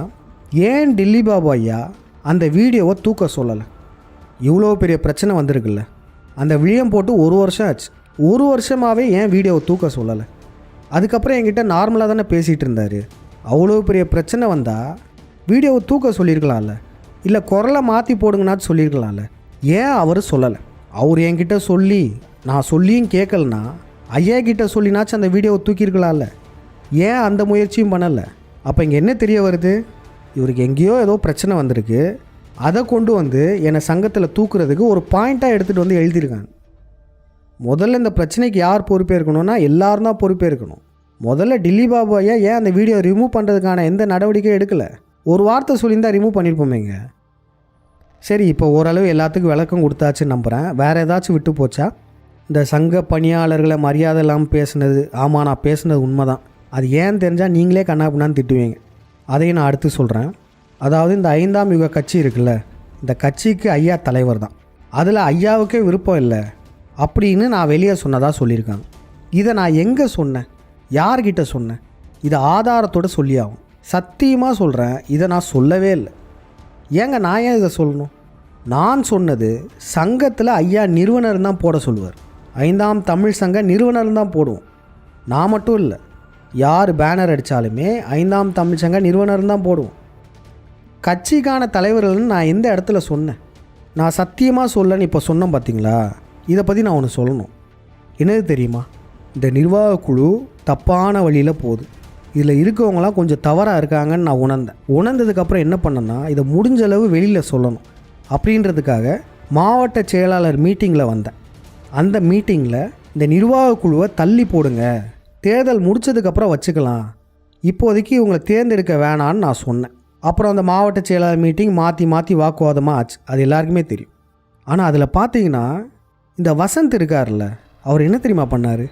ஏன் டில்லி பாபு ஐயா அந்த வீடியோவை தூக்க சொல்லலை? இவ்வளோ பெரிய பிரச்சனை வந்திருக்குல்ல, அந்த விழியம் போட்டு 1 வருஷம் ஆச்சு. 1 வருஷமாகவே ஏன் வீடியோவை தூக்க சொல்லலை? அதுக்கப்புறம் என்கிட்ட நார்மலாக தானே பேசிகிட்டு இருந்தார். அவ்வளோ பெரிய பிரச்சனை வந்தால் வீடியோவை தூக்க சொல்லியிருக்கலாம்ல, இல்லை குரலை மாற்றி போடுங்கன்னாச்சு சொல்லியிருக்கலாம்ல. ஏன் அவர் சொல்லலை? அவர் என்கிட்ட சொல்லி நான் சொல்லியும் கேட்கலனா ஐயா கிட்ட சொல்லினாச்சும் அந்த வீடியோவை தூக்கியிருக்கலாம்ல. ஏன் அந்த முயற்சியும் பண்ணலை? அப்போ இங்கே என்ன தெரிய வருது? இவருக்கு எங்கேயோ ஏதோ பிரச்சனை வந்திருக்கு, அதை கொண்டு வந்து என்னை சங்கத்தில் தூக்குறதுக்கு ஒரு பாயிண்ட்டாக எடுத்துகிட்டு வந்து எழுதியிருக்காங்க. முதல்ல இந்த பிரச்சனைக்கு யார் பொறுப்பேற்கணும்னா எல்லாரும் தான் பொறுப்பேற்கணும். முதல்ல டில்லி பாபு ஐயா ஏன் அந்த வீடியோ ரிமூவ் பண்ணுறதுக்கான எந்த நடவடிக்கையும் எடுக்கலை? ஒரு வார்த்தை சொல்லியிருந்தால் ரிமூவ் பண்ணியிருப்போமேங்க. சரி, இப்போ ஓரளவு எல்லாத்துக்கும் விளக்கம் கொடுத்தாச்சுன்னு நம்புகிறேன். வேறு ஏதாச்சும் விட்டு போச்சா? இந்த சங்க பணியாளர்களை மரியாதை இல்லாமல் பேசுனது, ஆமாம் நான் பேசுனது உண்மை தான். அது ஏன்னு தெரிஞ்சால் நீங்களே கண்ணாப்பின்னான்னு திட்டுவீங்க. அதையும் நான் அடுத்து சொல்கிறேன். அதாவது இந்த 5ஆம் யுக கட்சி இருக்குல்ல, இந்த கட்சிக்கு ஐயா தலைவர் தான். அதில் ஐயாவுக்கே விருப்பம் இல்லை அப்படின்னு நான் வெளியே சொன்னதாக சொல்லியிருக்காங்க. இதை நான் எங்கே சொன்னேன், யார்கிட்ட சொன்னேன்? இதை ஆதாரத்தோடு சொல்லி ஆகும். சத்தியமாக சொல்கிறேன், இதை நான் சொல்லவே இல்லை. ஏங்க நான் ஏன் இதை சொல்லணும்? நான் சொன்னது சங்கத்தில் ஐயா நிறுவனர் தான் போட சொல்லுவார். 5ஆம் தமிழ் சங்க நிறுவனர் தான் போடுவோம். நான் மட்டும் இல்லை, யார் பேனர் அடித்தாலுமே 5ஆம் தமிழ் சங்க நிறுவனர் தான் போடுவோம். கட்சிக்கான தலைவர்கள்னு நான் எந்த இடத்துல சொன்னேன்? நான் சத்தியமாக சொல்லன்னு இப்போ சொன்னேன் பார்த்தீங்களா? இதை பற்றி நான் ஒன்று சொல்லணும். என்னது தெரியுமா? இந்த நிர்வாக குழு தப்பான வழியில் போகுது. இதில் இருக்கவங்களாம் கொஞ்சம் தவறாக இருக்காங்கன்னு நான் உணர்ந்ததுக்கப்புறம் என்ன பண்ணேன்னா, இதை முடிஞ்ச அளவு வெளியில் சொல்லணும் அப்படின்றதுக்காக மாவட்ட செயலாளர் மீட்டிங்கில் வந்தேன். அந்த மீட்டிங்கில் இந்த நிர்வாக குழுவை தள்ளி போடுங்க, தேர்தல் முடித்ததுக்கப்புறம் வச்சுக்கலாம், இப்போதைக்கு இவங்களை தேர்ந்தெடுக்க வேணான்னு நான் சொன்னேன். அப்புறம் அந்த மாவட்ட செயலாளர் மீட்டிங் மாற்றி வாக்குவாதமாக ஆச்சு. அது எல்லாருக்குமே தெரியும். ஆனால் அதில் பார்த்தீங்கன்னா இந்த வசந்த் இருக்கார்ல, அவர் என்ன தெரியுமா பண்ணார்?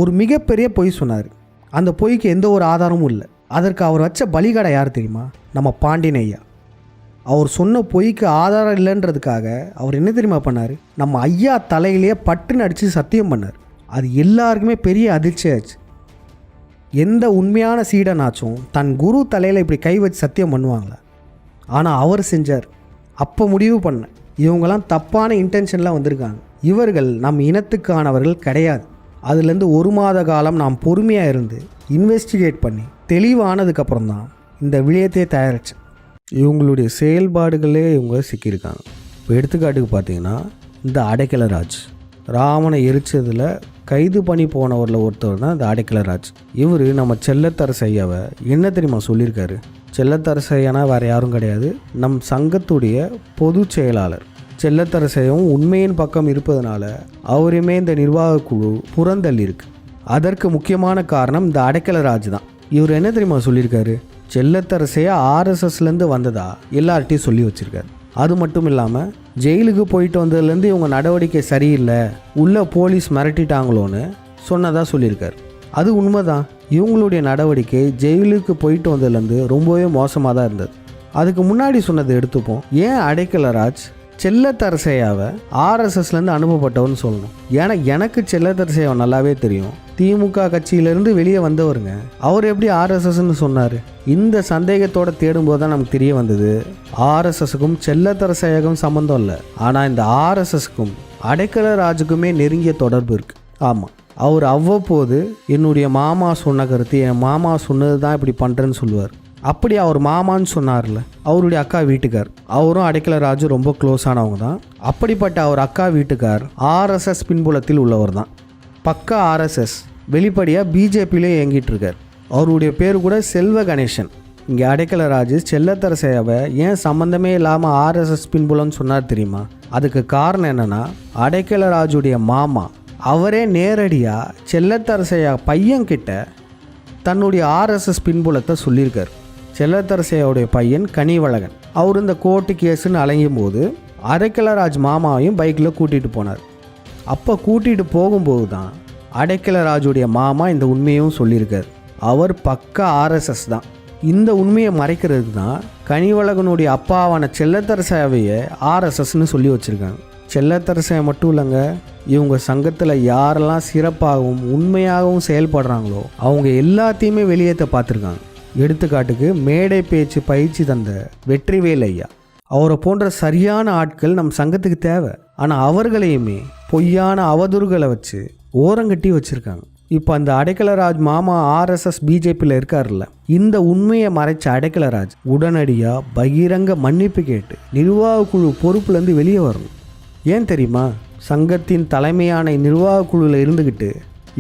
ஒரு மிகப்பெரிய பொய் சொன்னார். அந்த பொய்க்கு எந்த ஒரு ஆதாரமும் இல்லை. அதற்கு அவர் வச்ச பலிகடை யார் தெரியுமா? நம்ம பாண்டியன் ஐயா. அவர் சொன்ன பொய்க்கு ஆதாரம் இல்லைன்றதுக்காக அவர் என்ன தெரியுமா பண்ணார்? நம்ம ஐயா தலையிலேயே பட்டுன்னு அடித்து சத்தியம் பண்ணார். அது எல்லாருக்குமே பெரிய அதிர்ச்சியாச்சு. எந்த உண்மையான சீடனாச்சும் தன் குரு தலையில் இப்படி கை வச்சு சத்தியம் பண்ணுவாங்களா? ஆனால் அவர் செஞ்சார். அப்போ முடிவு பண்ணேன், இவங்கெல்லாம் தப்பான இன்டென்ஷனில் வந்திருக்காங்க. இவர்கள் நம் இனத்துக்கானவர்கள் கிடையாது. அதுலேருந்து 1 மாத காலம் நாம் பொறுமையாக இருந்து இன்வெஸ்டிகேட் பண்ணி தெளிவானதுக்கப்புறம் தான் இந்த விடயத்தையே தயாரித்தேன். இவங்களுடைய செயல்பாடுகளே இவங்க சிக்கியிருக்காங்க. இப்போ எடுத்துக்காட்டுக்கு பார்த்தீங்கன்னா, இந்த அடைக்கலராஜ் ராமனை எரிச்சதில் கைது பண்ணி போனவரில் ஒருத்தவர் தான் இந்த அடைக்கலராஜ். இவர் நம்ம செல்லத்தரசு ஐயாவை என்ன தெரியுமா சொல்லியிருக்காரு? செல்லத்தரசு ஐயானா வேறு யாரும் கிடையாது, நம் சங்கத்துடைய பொதுச் செயலாளர். செல்லத்தரசையும் உண்மையின் பக்கம் இருப்பதனால அவருமே இந்த நிர்வாக குழு புறந்தள்ளி. அதற்கு முக்கியமான காரணம் இந்த அடைக்கலராஜ் தான். இவர் என்ன தெரியுமா சொல்லியிருக்காரு? செல்லத்தரசையை ஆர்எஸ்எஸ்லேருந்து வந்ததா எல்லார்ட்டையும் சொல்லி வச்சுருக்காரு. அது மட்டும் இல்லாமல் ஜெயிலுக்கு போயிட்டு வந்ததுலேருந்து இவங்க நடவடிக்கை சரியில்லை, உள்ள போலீஸ் மிரட்டிட்டாங்களோன்னு சொன்னதாக சொல்லியிருக்காரு. அது உண்மைதான். இவங்களுடைய நடவடிக்கை ஜெயிலுக்கு போயிட்டு வந்ததுலேருந்து ரொம்பவே மோசமாக தான் இருந்தது. அதுக்கு முன்னாடி சொன்னதை எடுத்துப்போம். ஏன் அடைக்கலராஜ் செல்லத்தரசையாவை ஆர்எஸ்எஸ்லேருந்து அனுப்பப்பட்டவன்னு சொல்லணும்? ஏன்னா எனக்கு செல்லத்தரசையாவை நல்லாவே தெரியும். திமுக கட்சியிலேருந்து வெளியே வந்தவருங்க. அவர் எப்படி ஆர்எஸ்எஸ்ன்னு சொன்னார்? இந்த சந்தேகத்தோடு தேடும்போது தான் நமக்கு தெரிய வந்தது, ஆர்எஸ்எஸ்க்கும் செல்லத்தரசையாகவும் சம்மந்தம் இல்லை. ஆனால் இந்த ஆர்எஸ்எஸ்க்கும் அடைக்கலராஜுக்குமே நெருங்கிய தொடர்பு இருக்குது. ஆமாம், அவர் அவ்வப்போது என்னுடைய மாமா சொன்ன கருத்து, என் மாமா சொன்னது தான் இப்படி பண்ணுறேன்னு சொல்லுவார். அப்படி அவர் மாமான்னு சொன்னார்ல, அவருடைய அக்கா வீட்டுக்கார், அவரும் அடைக்கலராஜு ரொம்ப க்ளோஸானவங்க தான். அப்படிப்பட்ட அவர் அக்கா வீட்டுக்கார் ஆர்எஸ்எஸ் பின்புலத்தில் உள்ளவர் தான். பக்கா ஆர்எஸ்எஸ், வெளிப்படையாக பிஜேபியிலே இயங்கிட்டு இருக்கார். அவருடைய பேர் கூட செல்வ கணேசன். இங்கே அடைக்கலராஜு செல்லத்தரசையாவை ஏன் சம்மந்தமே இல்லாமல் ஆர்எஸ்எஸ் பின்புலம்னு சொன்னார் தெரியுமா? அதுக்கு காரணம் என்னென்னா, அடைக்கலராஜுடைய மாமா அவரே நேரடியாக செல்லத்தரசையா பையன்கிட்ட தன்னுடைய ஆர்எஸ்எஸ் பின்புலத்தை சொல்லியிருக்கார். செல்லத்தரசையோடைய பையன் கனிவழகன், அவர் இந்த கோர்ட்டு கேஸுன்னு அலையும் போது அடைக்கலராஜ் மாமாவையும் பைக்கில் கூட்டிகிட்டு போனார். அப்போ கூட்டிகிட்டு போகும்போது தான் அடைக்கலராஜுடைய மாமா இந்த உண்மையும் சொல்லியிருக்கார். அவர் பக்கா ஆர்எஸ்எஸ் தான். இந்த உண்மையை மறைக்கிறது தான் கனிவழகனுடைய அப்பாவான செல்லத்தரசையாவையே ஆர்எஸ்எஸ்ன்னு சொல்லி வச்சுருக்காங்க. செல்லத்தரசை மட்டும் இல்லைங்க, இவங்க சங்கத்தில் யாரெல்லாம் சிறப்பாகவும் உண்மையாகவும் செயல்படுறாங்களோ அவங்க எல்லாத்தையுமே வெளியேற்ற பார்த்துருக்காங்க. எடுத்துக்காட்டுக்கு மேடை பேச்சு பயிற்சி தந்த வெற்றிவேல் ஐயா, அவரை போன்ற சரியான ஆட்கள் நம் சங்கத்துக்கு தேவை. ஆனால் அவர்களையுமே பொய்யான அவதூறுகளை வச்சு ஓரங்கட்டி வச்சுருக்காங்க. இப்போ அந்த அடைக்கலராஜ் மாமா ஆர்எஸ்எஸ் பிஜேபியில் இருக்கார்ல, இந்த உண்மையை மறைச்ச அடைக்கலராஜ் உடனடியாக பகிரங்க மன்னிப்பு கேட்டு நிர்வாக குழு பொறுப்புலேருந்து வெளியே வரணும். ஏன் தெரியுமா? சங்கத்தின் தலைமையான நிர்வாக குழுவில் இருந்துக்கிட்டு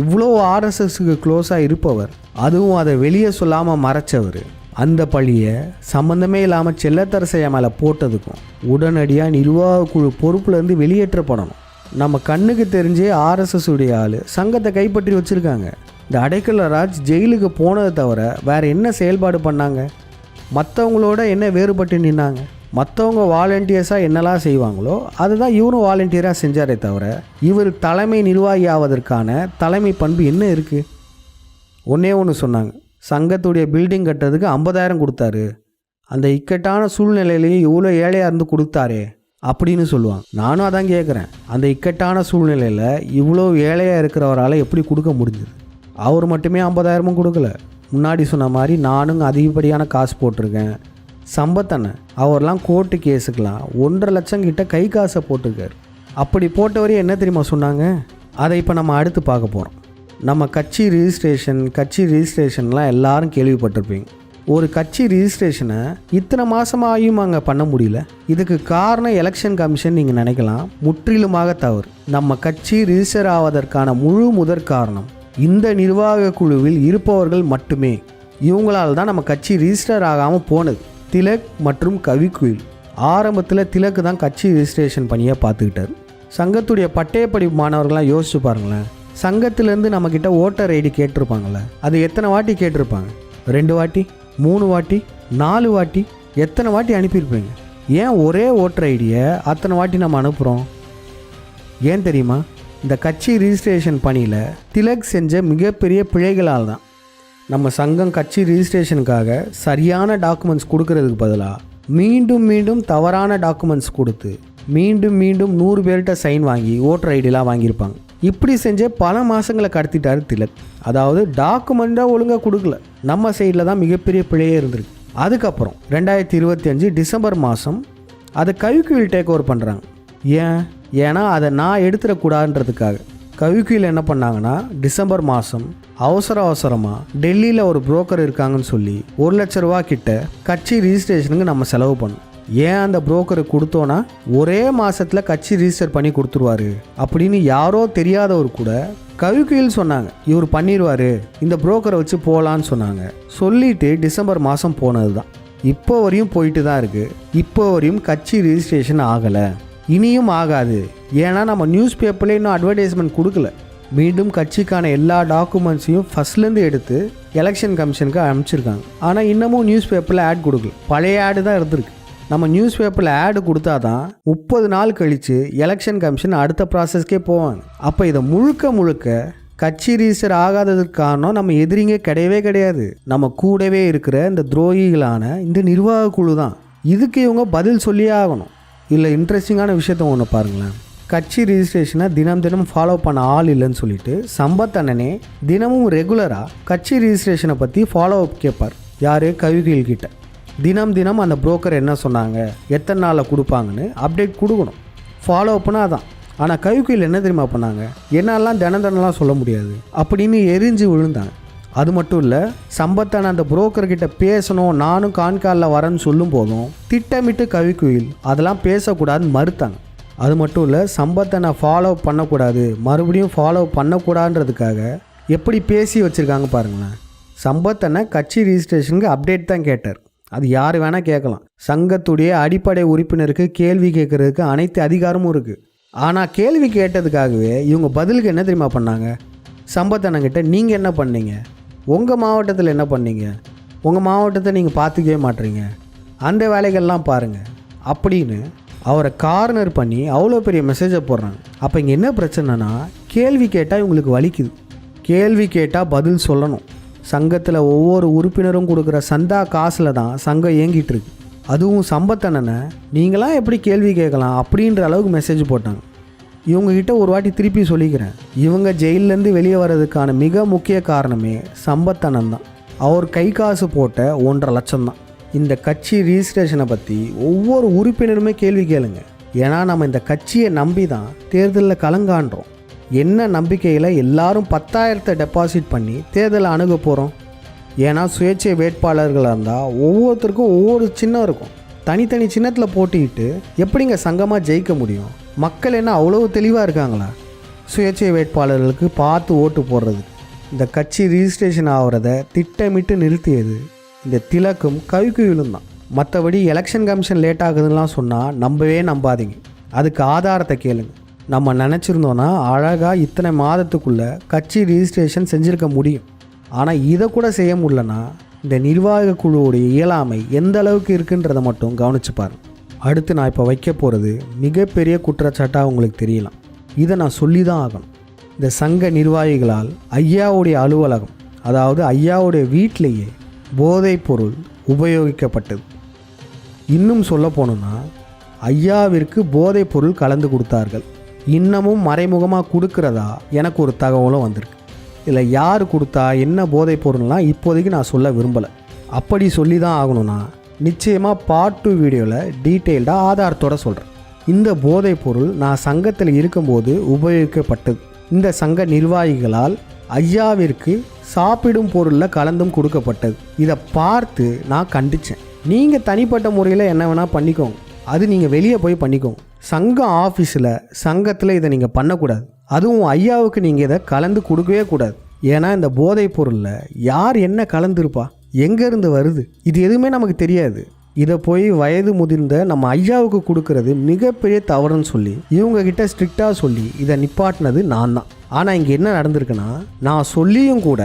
இவ்வளோ ஆர்எஸ்எஸ்க்கு க்ளோஸாக இருப்பவர், அதுவும் அதை வெளியே சொல்லாமல் மறைச்சவர், அந்த பழியை சம்மந்தமே இல்லாமல் செல்லத்தரசையா மேலே போட்டதுக்கும் உடனடியாக நிர்வாக குழு பொறுப்புலேருந்து வெளியேற்றப்படணும். நம்ம கண்ணுக்கு தெரிஞ்சே ஆர்எஸ்எஸ் உடைய ஆள் சங்கத்தை கைப்பற்றி வச்சுருக்காங்க. இந்த அடைக்கல ராஜ் ஜெயிலுக்கு போனதை தவிர வேறு என்ன செயல்பாடு பண்ணாங்க? மற்றவங்களோட என்ன வேறுபட்டு நின்னாங்க? மற்றவங்க வாலண்டியர்ஸாக என்னெல்லாம் செய்வாங்களோ அதுதான் இவரும் வாலண்டியராக செஞ்சாரே தவிர இவர் தலைமை நிர்வாகி ஆவதற்கான தலைமை பண்பு என்ன இருக்குது? ஒன்றே ஒன்று சொன்னாங்க, சங்கத்துடைய பில்டிங் கட்டுறதுக்கு 50,000 கொடுத்தாரு, அந்த இக்கட்டான சூழ்நிலையிலேயே இவ்வளோ ஏழையாக இருந்து கொடுத்தாரே அப்படின்னு சொல்லுவாங்க. நானும் அதான் கேட்குறேன், அந்த இக்கட்டான சூழ்நிலையில் இவ்வளோ ஏழையாக இருக்கிறவரால் எப்படி கொடுக்க முடிஞ்சுது? அவர் மட்டுமே 50,000 கொடுக்கல. முன்னாடி சொன்ன மாதிரி நானும் அதிகப்படியான காசு போட்டிருக்கேன். சம்பத்தண்ணன் அவர்லாம் கோர்ட்டு கேஸுக்கெலாம் 1.5 லட்சம் கிட்ட கை காசை போட்டிருக்காரு. அப்படி போட்டவரே என்ன தெரியுமா சொன்னாங்க? அதை இப்போ நம்ம அடுத்து பார்க்க போகிறோம். நம்ம கட்சி ரிஜிஸ்ட்ரேஷன்லாம் எல்லாரும் கேள்விப்பட்டிருப்பீங்க. ஒரு கட்சி ரிஜிஸ்ட்ரேஷனை இத்தனை மாதமாக ஆகியுமாங்க பண்ண முடியல. இதுக்கு காரணம் எலெக்ஷன் கமிஷன் நீங்கள் நினைக்கலாம், முற்றிலுமாக தவறு. நம்ம கட்சி ரிஜிஸ்டர் ஆவதற்கான முழு முதற் காரணம் இந்த நிர்வாக குழுவில் இருப்பவர்கள் மட்டுமே. இவங்களால் தான் நம்ம கட்சி ரிஜிஸ்டர் ஆகாமல் போனது. திலக் மற்றும் கவிக்குயில். ஆரம்பத்தில் திலக்கு தான் கட்சி ரிஜிஸ்ட்ரேஷன் பணியை பார்த்துக்கிட்டார். சங்கத்துடைய பட்டயப்படிப்பு மாணவர்கள்லாம் யோசிச்சு பாருங்களேன், சங்கத்திலேருந்து நம்மக்கிட்ட ஓட்டர் ஐடி கேட்டிருப்பாங்களே, அது எத்தனை வாட்டி கேட்டிருப்பாங்க? 2 வாட்டி, 3 வாட்டி, 4 வாட்டி, எத்தனை வாட்டி அனுப்பியிருப்பீங்க? ஏன் ஒரே ஓட்டர் ஐடியை அத்தனை வாட்டி நம்ம அனுப்புகிறோம்? ஏன் தெரியுமா? இந்த கட்சி ரிஜிஸ்ட்ரேஷன் பணியில் திலக் செஞ்ச மிகப்பெரிய பிழைகளால் தான். நம்ம சங்கம் கட்சி ரிஜிஸ்ட்ரேஷனுக்காக சரியான டாக்குமெண்ட்ஸ் கொடுக்கறதுக்கு பதிலாக மீண்டும் தவறான டாக்குமெண்ட்ஸ் கொடுத்து மீண்டும் 100 பேர்கிட்ட சைன் வாங்கி ஓட்டர் ஐடியெலாம் வாங்கியிருப்பாங்க. இப்படி செஞ்சே பல மாதங்களை கடத்திட்டார் திலக். அதாவது டாக்குமெண்ட்டாக ஒழுங்காக கொடுக்கல. நம்ம சைடில் தான் மிகப்பெரிய பிழையே இருந்திருக்கு. அதுக்கப்புறம் 2025 டிசம்பர் மாதம் அதை கவிக்குயில் டேக் ஓவர் பண்ணுறாங்க. ஏன்னா அதை நான் எடுத்துடக்கூடாதுன்றதுக்காக. கவிக்குயில் என்ன பண்ணாங்கன்னா, டிசம்பர் மாதம் அவசரமாக டெல்லியில் ஒரு புரோக்கர் இருக்காங்கன்னு சொல்லி 1 லட்ச ரூபா கிட்ட கட்சி ரிஜிஸ்ட்ரேஷனுக்கு நம்ம செலவு பண்ணோம். ஏன் அந்த புரோக்கருக்கு கொடுத்தோன்னா ஒரே மாதத்தில் கட்சி ரிஜிஸ்டர் பண்ணி கொடுத்துருவாரு அப்படின்னு யாரோ தெரியாதவர் கூட கவிக்குயில் சொன்னாங்க. இவர் பண்ணிடுவார், இந்த புரோக்கரை வச்சு போகலான்னு சொன்னாங்க. சொல்லிட்டு டிசம்பர் மாதம் போனது தான். இப்போ வரையும் போயிட்டு தான் இருக்குது. இப்போ வரையும் கட்சி ரிஜிஸ்ட்ரேஷன் ஆகலை, இனியும் ஆகாது. ஏன்னா நம்ம நியூஸ் பேப்பரில் இன்னும் அட்வர்டைஸ்மெண்ட் கொடுக்கல. மீண்டும் கட்சிக்கான எல்லா டாக்குமெண்ட்ஸையும் ஃபஸ்ட்லேருந்து எடுத்து எலெக்ஷன் கமிஷனுக்கு அனுப்பிச்சிருக்காங்க. ஆனால் இன்னமும் நியூஸ் பேப்பரில் ஆட் கொடுக்கல. பழைய ஆடு தான் இருந்திருக்கு. நம்ம நியூஸ் பேப்பரில் ஆடு கொடுத்தா தான் 30 நாள் கழித்து எலெக்ஷன் கமிஷன் அடுத்த ப்ராசஸ்க்கே போவாங்க. அப்போ இதை முழுக்க கட்சி ரிஜிஸ்டர் ஆகாததுக்கு காரணம் நம்ம எதிரிங்க கிடையாது. நம்ம கூடவே இருக்கிற இந்த துரோகிகளான இந்த நிர்வாக குழு தான். இதுக்கு இவங்க பதில் சொல்லியே ஆகணும். இல்லை இன்ட்ரெஸ்டிங்கான விஷயத்த ஒன்று பாருங்களேன். கட்சி ரிஜிஸ்ட்ரேஷனை தினம் ஃபாலோ பண்ண ஆள் இல்லைன்னு சொல்லிட்டு சம்பத் அண்ணனே தினமும் ரெகுலராக கட்சி ரிஜிஸ்ட்ரேஷனை பற்றி ஃபாலோ அப் கேட்பார். யார்? கவிக்குயில் கிட்ட. தினம் அந்த புரோக்கர் என்ன சொன்னாங்க, எத்தனை நாளில் கொடுப்பாங்கன்னு அப்டேட் கொடுக்கணும். ஃபாலோ பண்ணால் தான். ஆனால் கவிக்குயில் என்ன தெரியுமா பண்ணாங்க, என்னெல்லாம் தினம்லாம் சொல்ல முடியாது அப்படின்னு எரிஞ்சு விழுந்தாங்க. அது மட்டும் இல்லை, சம்பத்தான அந்த புரோக்கர்கிட்ட பேசணும், நானும் கான்காலில் வரேன்னு சொல்லும் போதும் திட்டமிட்டு கவிக்குயில் அதெல்லாம் பேசக்கூடாதுன்னு மறுத்தாங்க. அது மட்டும் இல்லை, சம்பத்தனை ஃபாலோ பண்ணக்கூடாது, மறுபடியும் ஃபாலோ பண்ணக்கூடாதுன்றதுக்காக எப்படி பேசி வச்சுருக்காங்க பாருங்களேன். சம்பத்தனை கட்சி ரிஜிஸ்ட்ரேஷனுக்கு அப்டேட் தான் கேட்டார். அது யார் வேணால் கேட்கலாம். சங்கத்துடைய அடிப்படை உறுப்பினருக்கு கேள்வி கேட்குறதுக்கு அனைத்து அதிகாரமும் இருக்குது. ஆனால் கேள்வி கேட்டதுக்காகவே இவங்க பதிலுக்கு என்ன தெரியுமா பண்ணாங்க, சம்பத்தனங்கிட்ட நீங்கள் என்ன பண்ணீங்க, உங்கள் மாவட்டத்தில் என்ன பண்ணீங்க, உங்கள் மாவட்டத்தை நீங்கள் பார்த்துக்கவே மாட்டீங்க, அந்த வேலைகள்லாம் பாருங்கள் அப்படின்னு அவரை கார்னர் பண்ணி அவ்வளோ பெரிய மெசேஜை போடுறாங்க. அப்போ இங்கே என்ன பிரச்சனைனா, கேள்வி கேட்டால் இவங்களுக்கு வலிக்குது. கேள்வி கேட்டால் பதில் சொல்லணும். சங்கத்தில் ஒவ்வொரு உறுப்பினரும் கொடுக்குற சந்தா காசில் தான் சங்கம் இயங்கிட்டு இருக்கு. அதுவும் சம்பத்தண்ணனை நீங்களாம் எப்படி கேள்வி கேட்கலாம் அப்படின்ற அளவுக்கு மெசேஜ் போட்டாங்க. இவங்ககிட்ட ஒரு வாட்டி திருப்பி சொல்லிக்கிறேன், இவங்க ஜெயிலேருந்து வெளியே வர்றதுக்கான மிக முக்கிய காரணமே சம்பத்தண்ணன் தான். அவர் கை காசு போட்ட 1.5 லட்சம் தான். இந்த கட்சி ரிஜிஸ்ட்ரேஷனை பற்றி ஒவ்வொரு உறுப்பினருமே கேள்வி கேளுங்க. ஏன்னா நம்ம இந்த கட்சியை நம்பி தான் தேர்தலில் கலங்கான்றோம். என்ன நம்பிக்கையில் எல்லாரும் 10,000 டெபாசிட் பண்ணி தேர்தலை அணுக போகிறோம். ஏன்னா சுயேட்சை வேட்பாளர்களாக இருந்தால் ஒவ்வொருத்தருக்கும் ஒவ்வொரு சின்னம் இருக்கும். தனித்தனி சின்னத்தில் போட்டிக்கிட்டு எப்படிங்க சங்கமாக ஜெயிக்க முடியும்? மக்கள் என்ன அவ்வளோ தெளிவாக இருக்காங்களா சுயேட்சை வேட்பாளர்களுக்கு பார்த்து ஓட்டு போடுறது? இந்த கட்சி ரிஜிஸ்ட்ரேஷன் ஆகிறத திட்டமிட்டு நிறுத்தியது இந்த திலக்கும் கவிக்குயிலும் தான். மற்றபடி எலெக்ஷன் கமிஷன் லேட் ஆகுதுன்னெலாம் சொன்னால் நம்பவே நம்பாதீங்க. அதுக்கு ஆதாரத்தை கேளுங்க. நம்ம நினச்சிருந்தோன்னா அழகாக இத்தனை மாதத்துக்குள்ளே கட்சி ரிஜிஸ்ட்ரேஷன் செஞ்சுருக்க முடியும். ஆனால் இதை கூட செய்ய முடியலன்னா இந்த நிர்வாக குழுவுடைய இயலாமை எந்த அளவுக்கு இருக்குன்றதை மட்டும் கவனிச்சு பாருங்க. அடுத்து நான் இப்போ வைக்க போகிறது மிகப்பெரிய குற்றச்சாட்டாக உங்களுக்கு தெரியலாம். இதை நான் சொல்லி தான் ஆகணும். இந்த சங்க நிர்வாகிகளால் ஐயாவுடைய அலுவலகம், அதாவது ஐயாவுடைய வீட்டிலேயே போதைப் பொருள் உபயோகிக்கப்பட்டது. இன்னும் சொல்ல போனோன்னா ஐயாவிற்கு போதைப் பொருள் கலந்து கொடுத்தார்கள். இன்னமும் மறைமுகமாக கொடுக்குறதா எனக்கு ஒரு தகவலும் வந்திருக்கு. இதில் யார் கொடுத்தா என்ன போதைப் பொருள்லாம் இப்போதைக்கு நான் சொல்ல விரும்பலை. அப்படி சொல்லி தான் ஆகணும்னா நிச்சயமாக பார்ட் 2 வீடியோவில் டீட்டெயில்டாக ஆதாரத்தோடு சொல்கிறேன். இந்த போதைப் பொருள் நான் சங்கத்தில் இருக்கும்போது உபயோகிக்கப்பட்டது. இந்த சங்க நிர்வாகிகளால் ஐயாவிற்கு சாப்பிடும் பொருளில் கலந்தும் கொடுக்கப்பட்டது. இதை பார்த்து நான் கண்டித்தேன். நீங்கள் தனிப்பட்ட முறையில் என்ன வேணால் பண்ணிக்கோங்க, அது நீங்கள் வெளியே போய் பண்ணிக்கோங்க. சங்கம் ஆஃபீஸில் சங்கத்தில் இதை நீங்கள் பண்ணக்கூடாது. அதுவும் ஐயாவுக்கு நீங்கள் இதை கலந்து கொடுக்கவே கூடாது. ஏன்னா இந்த போதைப் பொருளில் யார் என்ன கலந்துருப்பா, எங்கேருந்து வருது, இது எதுவுமே நமக்கு தெரியாது. இதை போய் வயது முதிர்ந்த நம்ம ஐயாவுக்கு கொடுக்கறது மிகப்பெரிய தவறுன்னு சொல்லி இவங்கக்கிட்ட ஸ்ட்ரிக்டாக சொல்லி இதை நிப்பாட்டினது நான் தான். ஆனால் இங்கே என்ன நடந்திருக்குன்னா, நான் சொல்லியும் கூட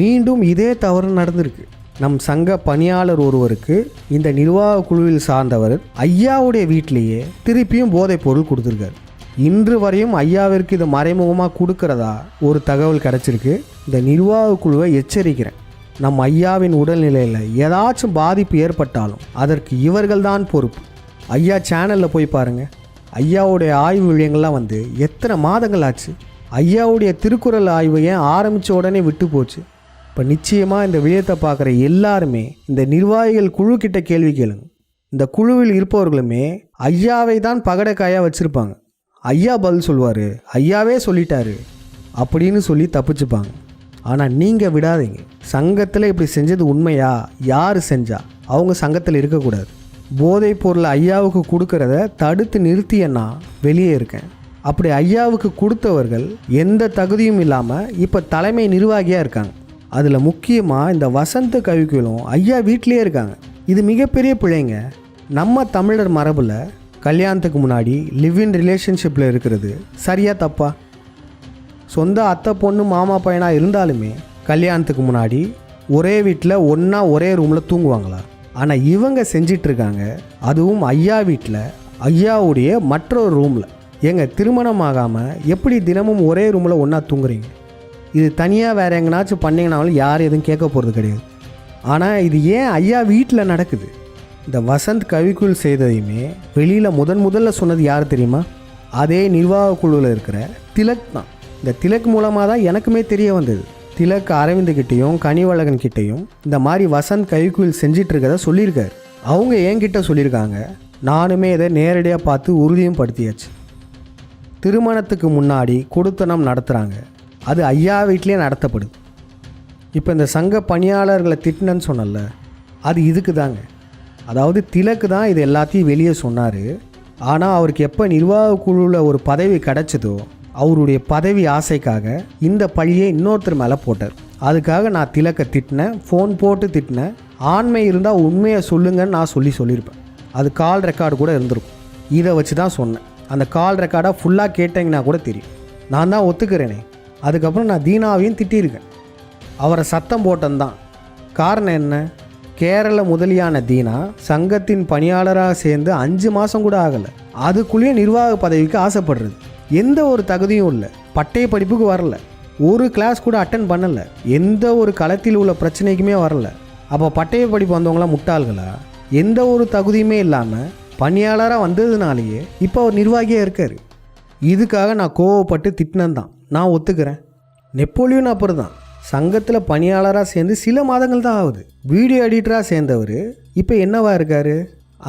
மீண்டும் இதே தவறு நடந்திருக்கு. நம் சங்க பணியாளர் ஒருவருக்கு இந்த நிர்வாக குழுவில் சார்ந்தவர் ஐயாவுடைய வீட்டிலேயே திருப்பியும் போதைப் பொருள் கொடுத்துருக்காரு. இன்று வரையும் ஐயாவிற்கு இதை மறைமுகமாக கொடுக்கறதா ஒரு தகவல் கிடச்சிருக்கு. இந்த நிர்வாக குழுவை எச்சரிக்கிறேன். நம் ஐயாவின் உடல்நிலையில் ஏதாச்சும் பாதிப்பு ஏற்பட்டாலும் அதற்கு இவர்கள்தான் பொறுப்பு. ஐயா சேனலில் போய் பாருங்கள். ஐயாவுடைய ஆய்வு விழியங்கள்லாம் வந்து எத்தனை மாதங்கள் ஆச்சு. ஐயாவுடைய திருக்குறள் ஆய்வு ஏன் ஆரம்பித்த உடனே விட்டு போச்சு. இப்போ நிச்சயமாக இந்த விடயத்தை பார்க்குற எல்லாருமே இந்த நிர்வாகிகள் குழு கிட்ட கேள்வி கேளுங்க. இந்த குழுவில் இருப்பவர்களுமே ஐயாவை தான் பகடைக்காயாக வச்சுருப்பாங்க. ஐயா பதில் சொல்வார், ஐயாவே சொல்லிட்டாரு அப்படின்னு சொல்லி தப்பிச்சுப்பாங்க. ஆனால் நீங்கள் விடாதீங்க. சங்கத்தில் இப்படி செஞ்சது உண்மையா, யார் செஞ்சா, அவங்க சங்கத்தில் இருக்கக்கூடாது. போதைப் பொருளை ஐயாவுக்கு கொடுக்கறத தடுத்து நிறுத்தியன்னா வெளியே இருக்கேன். அப்படி ஐயாவுக்கு கொடுத்தவர்கள் எந்த தகுதியும் இல்லாமல் இப்போ தலைமை நிர்வாகியாக இருக்காங்க. அதில் முக்கியமாக இந்த வசந்த கவிக்குயிலும் ஐயா வீட்டிலே இருக்காங்க. இது மிகப்பெரிய பிழைங்க. நம்ம தமிழர் மரபில் கல்யாணத்துக்கு முன்னாடி லிவ் இன் ரிலேஷன்ஷிப்பில் இருக்கிறது சரியா தப்பா? சொந்த அத்தை பொண்ணு மாமா பையனாக இருந்தாலுமே கல்யாணத்துக்கு முன்னாடி ஒரே வீட்டில் ஒன்றா ஒரே ரூமில் தூங்குவாங்களா? ஆனால் இவங்க செஞ்சிட்ருக்காங்க, அதுவும் ஐயா வீட்டில் ஐயாவுடைய மற்றொரு ரூமில். ஏங்க, திருமணம் ஆகாமல் எப்படி தினமும் ஒரே ரூமில் ஒன்றா தூங்குறீங்க? இது தனியாக வேறு எங்கேனாச்சும் பண்ணிங்கனாலும் யாரும் எதுவும் கேட்க போகிறது கிடையாது. ஆனால் இது ஏன் ஐயா வீட்டில் நடக்குது? இந்த வசந்த் கவிக்குள் செய்ததையுமே வெளியில் முதல்ல சொன்னது யார் தெரியுமா? அதே நிர்வாக குழுவில் இருக்கிற திலக் தான். இந்த திலக் மூலமாக தான் எனக்குமே தெரிய வந்தது. திலக் அரவிந்துக்கிட்டையும் கனிவழகன் கிட்டையும் இந்த மாதிரி வசந்த் கவிக்குள் செஞ்சிட்ருக்கதை சொல்லியிருக்காரு. அவங்க என்கிட்ட சொல்லியிருக்காங்க. நானுமே இதை நேரடியாக பார்த்து உறுதியும் படுத்தியாச்சு. திருமணத்துக்கு முன்னாடி கொடுத்தனம் நடத்துகிறாங்க, அது ஐயா வீட்டிலே நடத்தப்படுது. இப்போ இந்த சங்க பணியாளர்களை திட்டினன்னு சொன்னல, அது இதுக்கு தாங்க. அதாவது திலக்கு தான் இது எல்லாத்தையும் வெளியே சொன்னார். ஆனால் அவருக்கு எப்போ நிர்வாக குழுவில் ஒரு பதவி கிடச்சதோ அவருடைய பதவி ஆசைக்காக இந்த பழியை இன்னொருத்தர் மேலே போட்டார். அதுக்காக நான் திலக்கை திட்டினேன், ஃபோன் போட்டு திட்டினேன். ஆண்மை இருந்தால் உண்மையை சொல்லுங்கன்னு நான் சொல்லியிருப்பேன். அது கால் ரெக்கார்டு கூட இருந்திருக்கும். இதை வச்சு தான் சொன்னேன். அந்த கால் ரெக்கார்டாக ஃபுல்லாக கேட்டீங்கன்னா கூட தெரியும். நான் தான் ஒத்துக்கிறேனே. அதுக்கப்புறம் நான் தீனாவையும் திட்டியிருக்கேன். அவரை சத்தம் போட்டந்தான். காரணம் என்ன? கேரள முதலியான தீனா சங்கத்தின் பணியாளராக சேர்ந்து 5 மாதம் கூட ஆகலை. அதுக்குள்ளேயே நிர்வாக பதவிக்கு ஆசைப்படுறது. எந்த ஒரு தகுதியும் இல்லை. பட்டய படிப்புக்கு வரல, ஒரு கிளாஸ் கூட அட்டன் பண்ணலை, எந்த ஒரு களத்தில் உள்ள பிரச்சனைக்குமே வரல. அப்போ பட்டய படிப்பு வந்தவங்களாம் முட்டாள்களா? எந்த ஒரு தகுதியுமே இல்லாமல் பணியாளராக வந்ததுனாலேயே இப்போ அவர் நிர்வாகியாக இருக்கார். இதுக்காக நான் கோவப்பட்டு திட்டினந்தான். நான் ஒத்துக்கிறேன். நெப்போலியன் அப்புறம் தான் சங்கத்தில் பணியாளராக சேர்ந்து சில மாதங்கள் தான் ஆகுது. வீடியோ எடிட்டராக சேர்ந்தவர் இப்போ என்னவா இருக்கார்?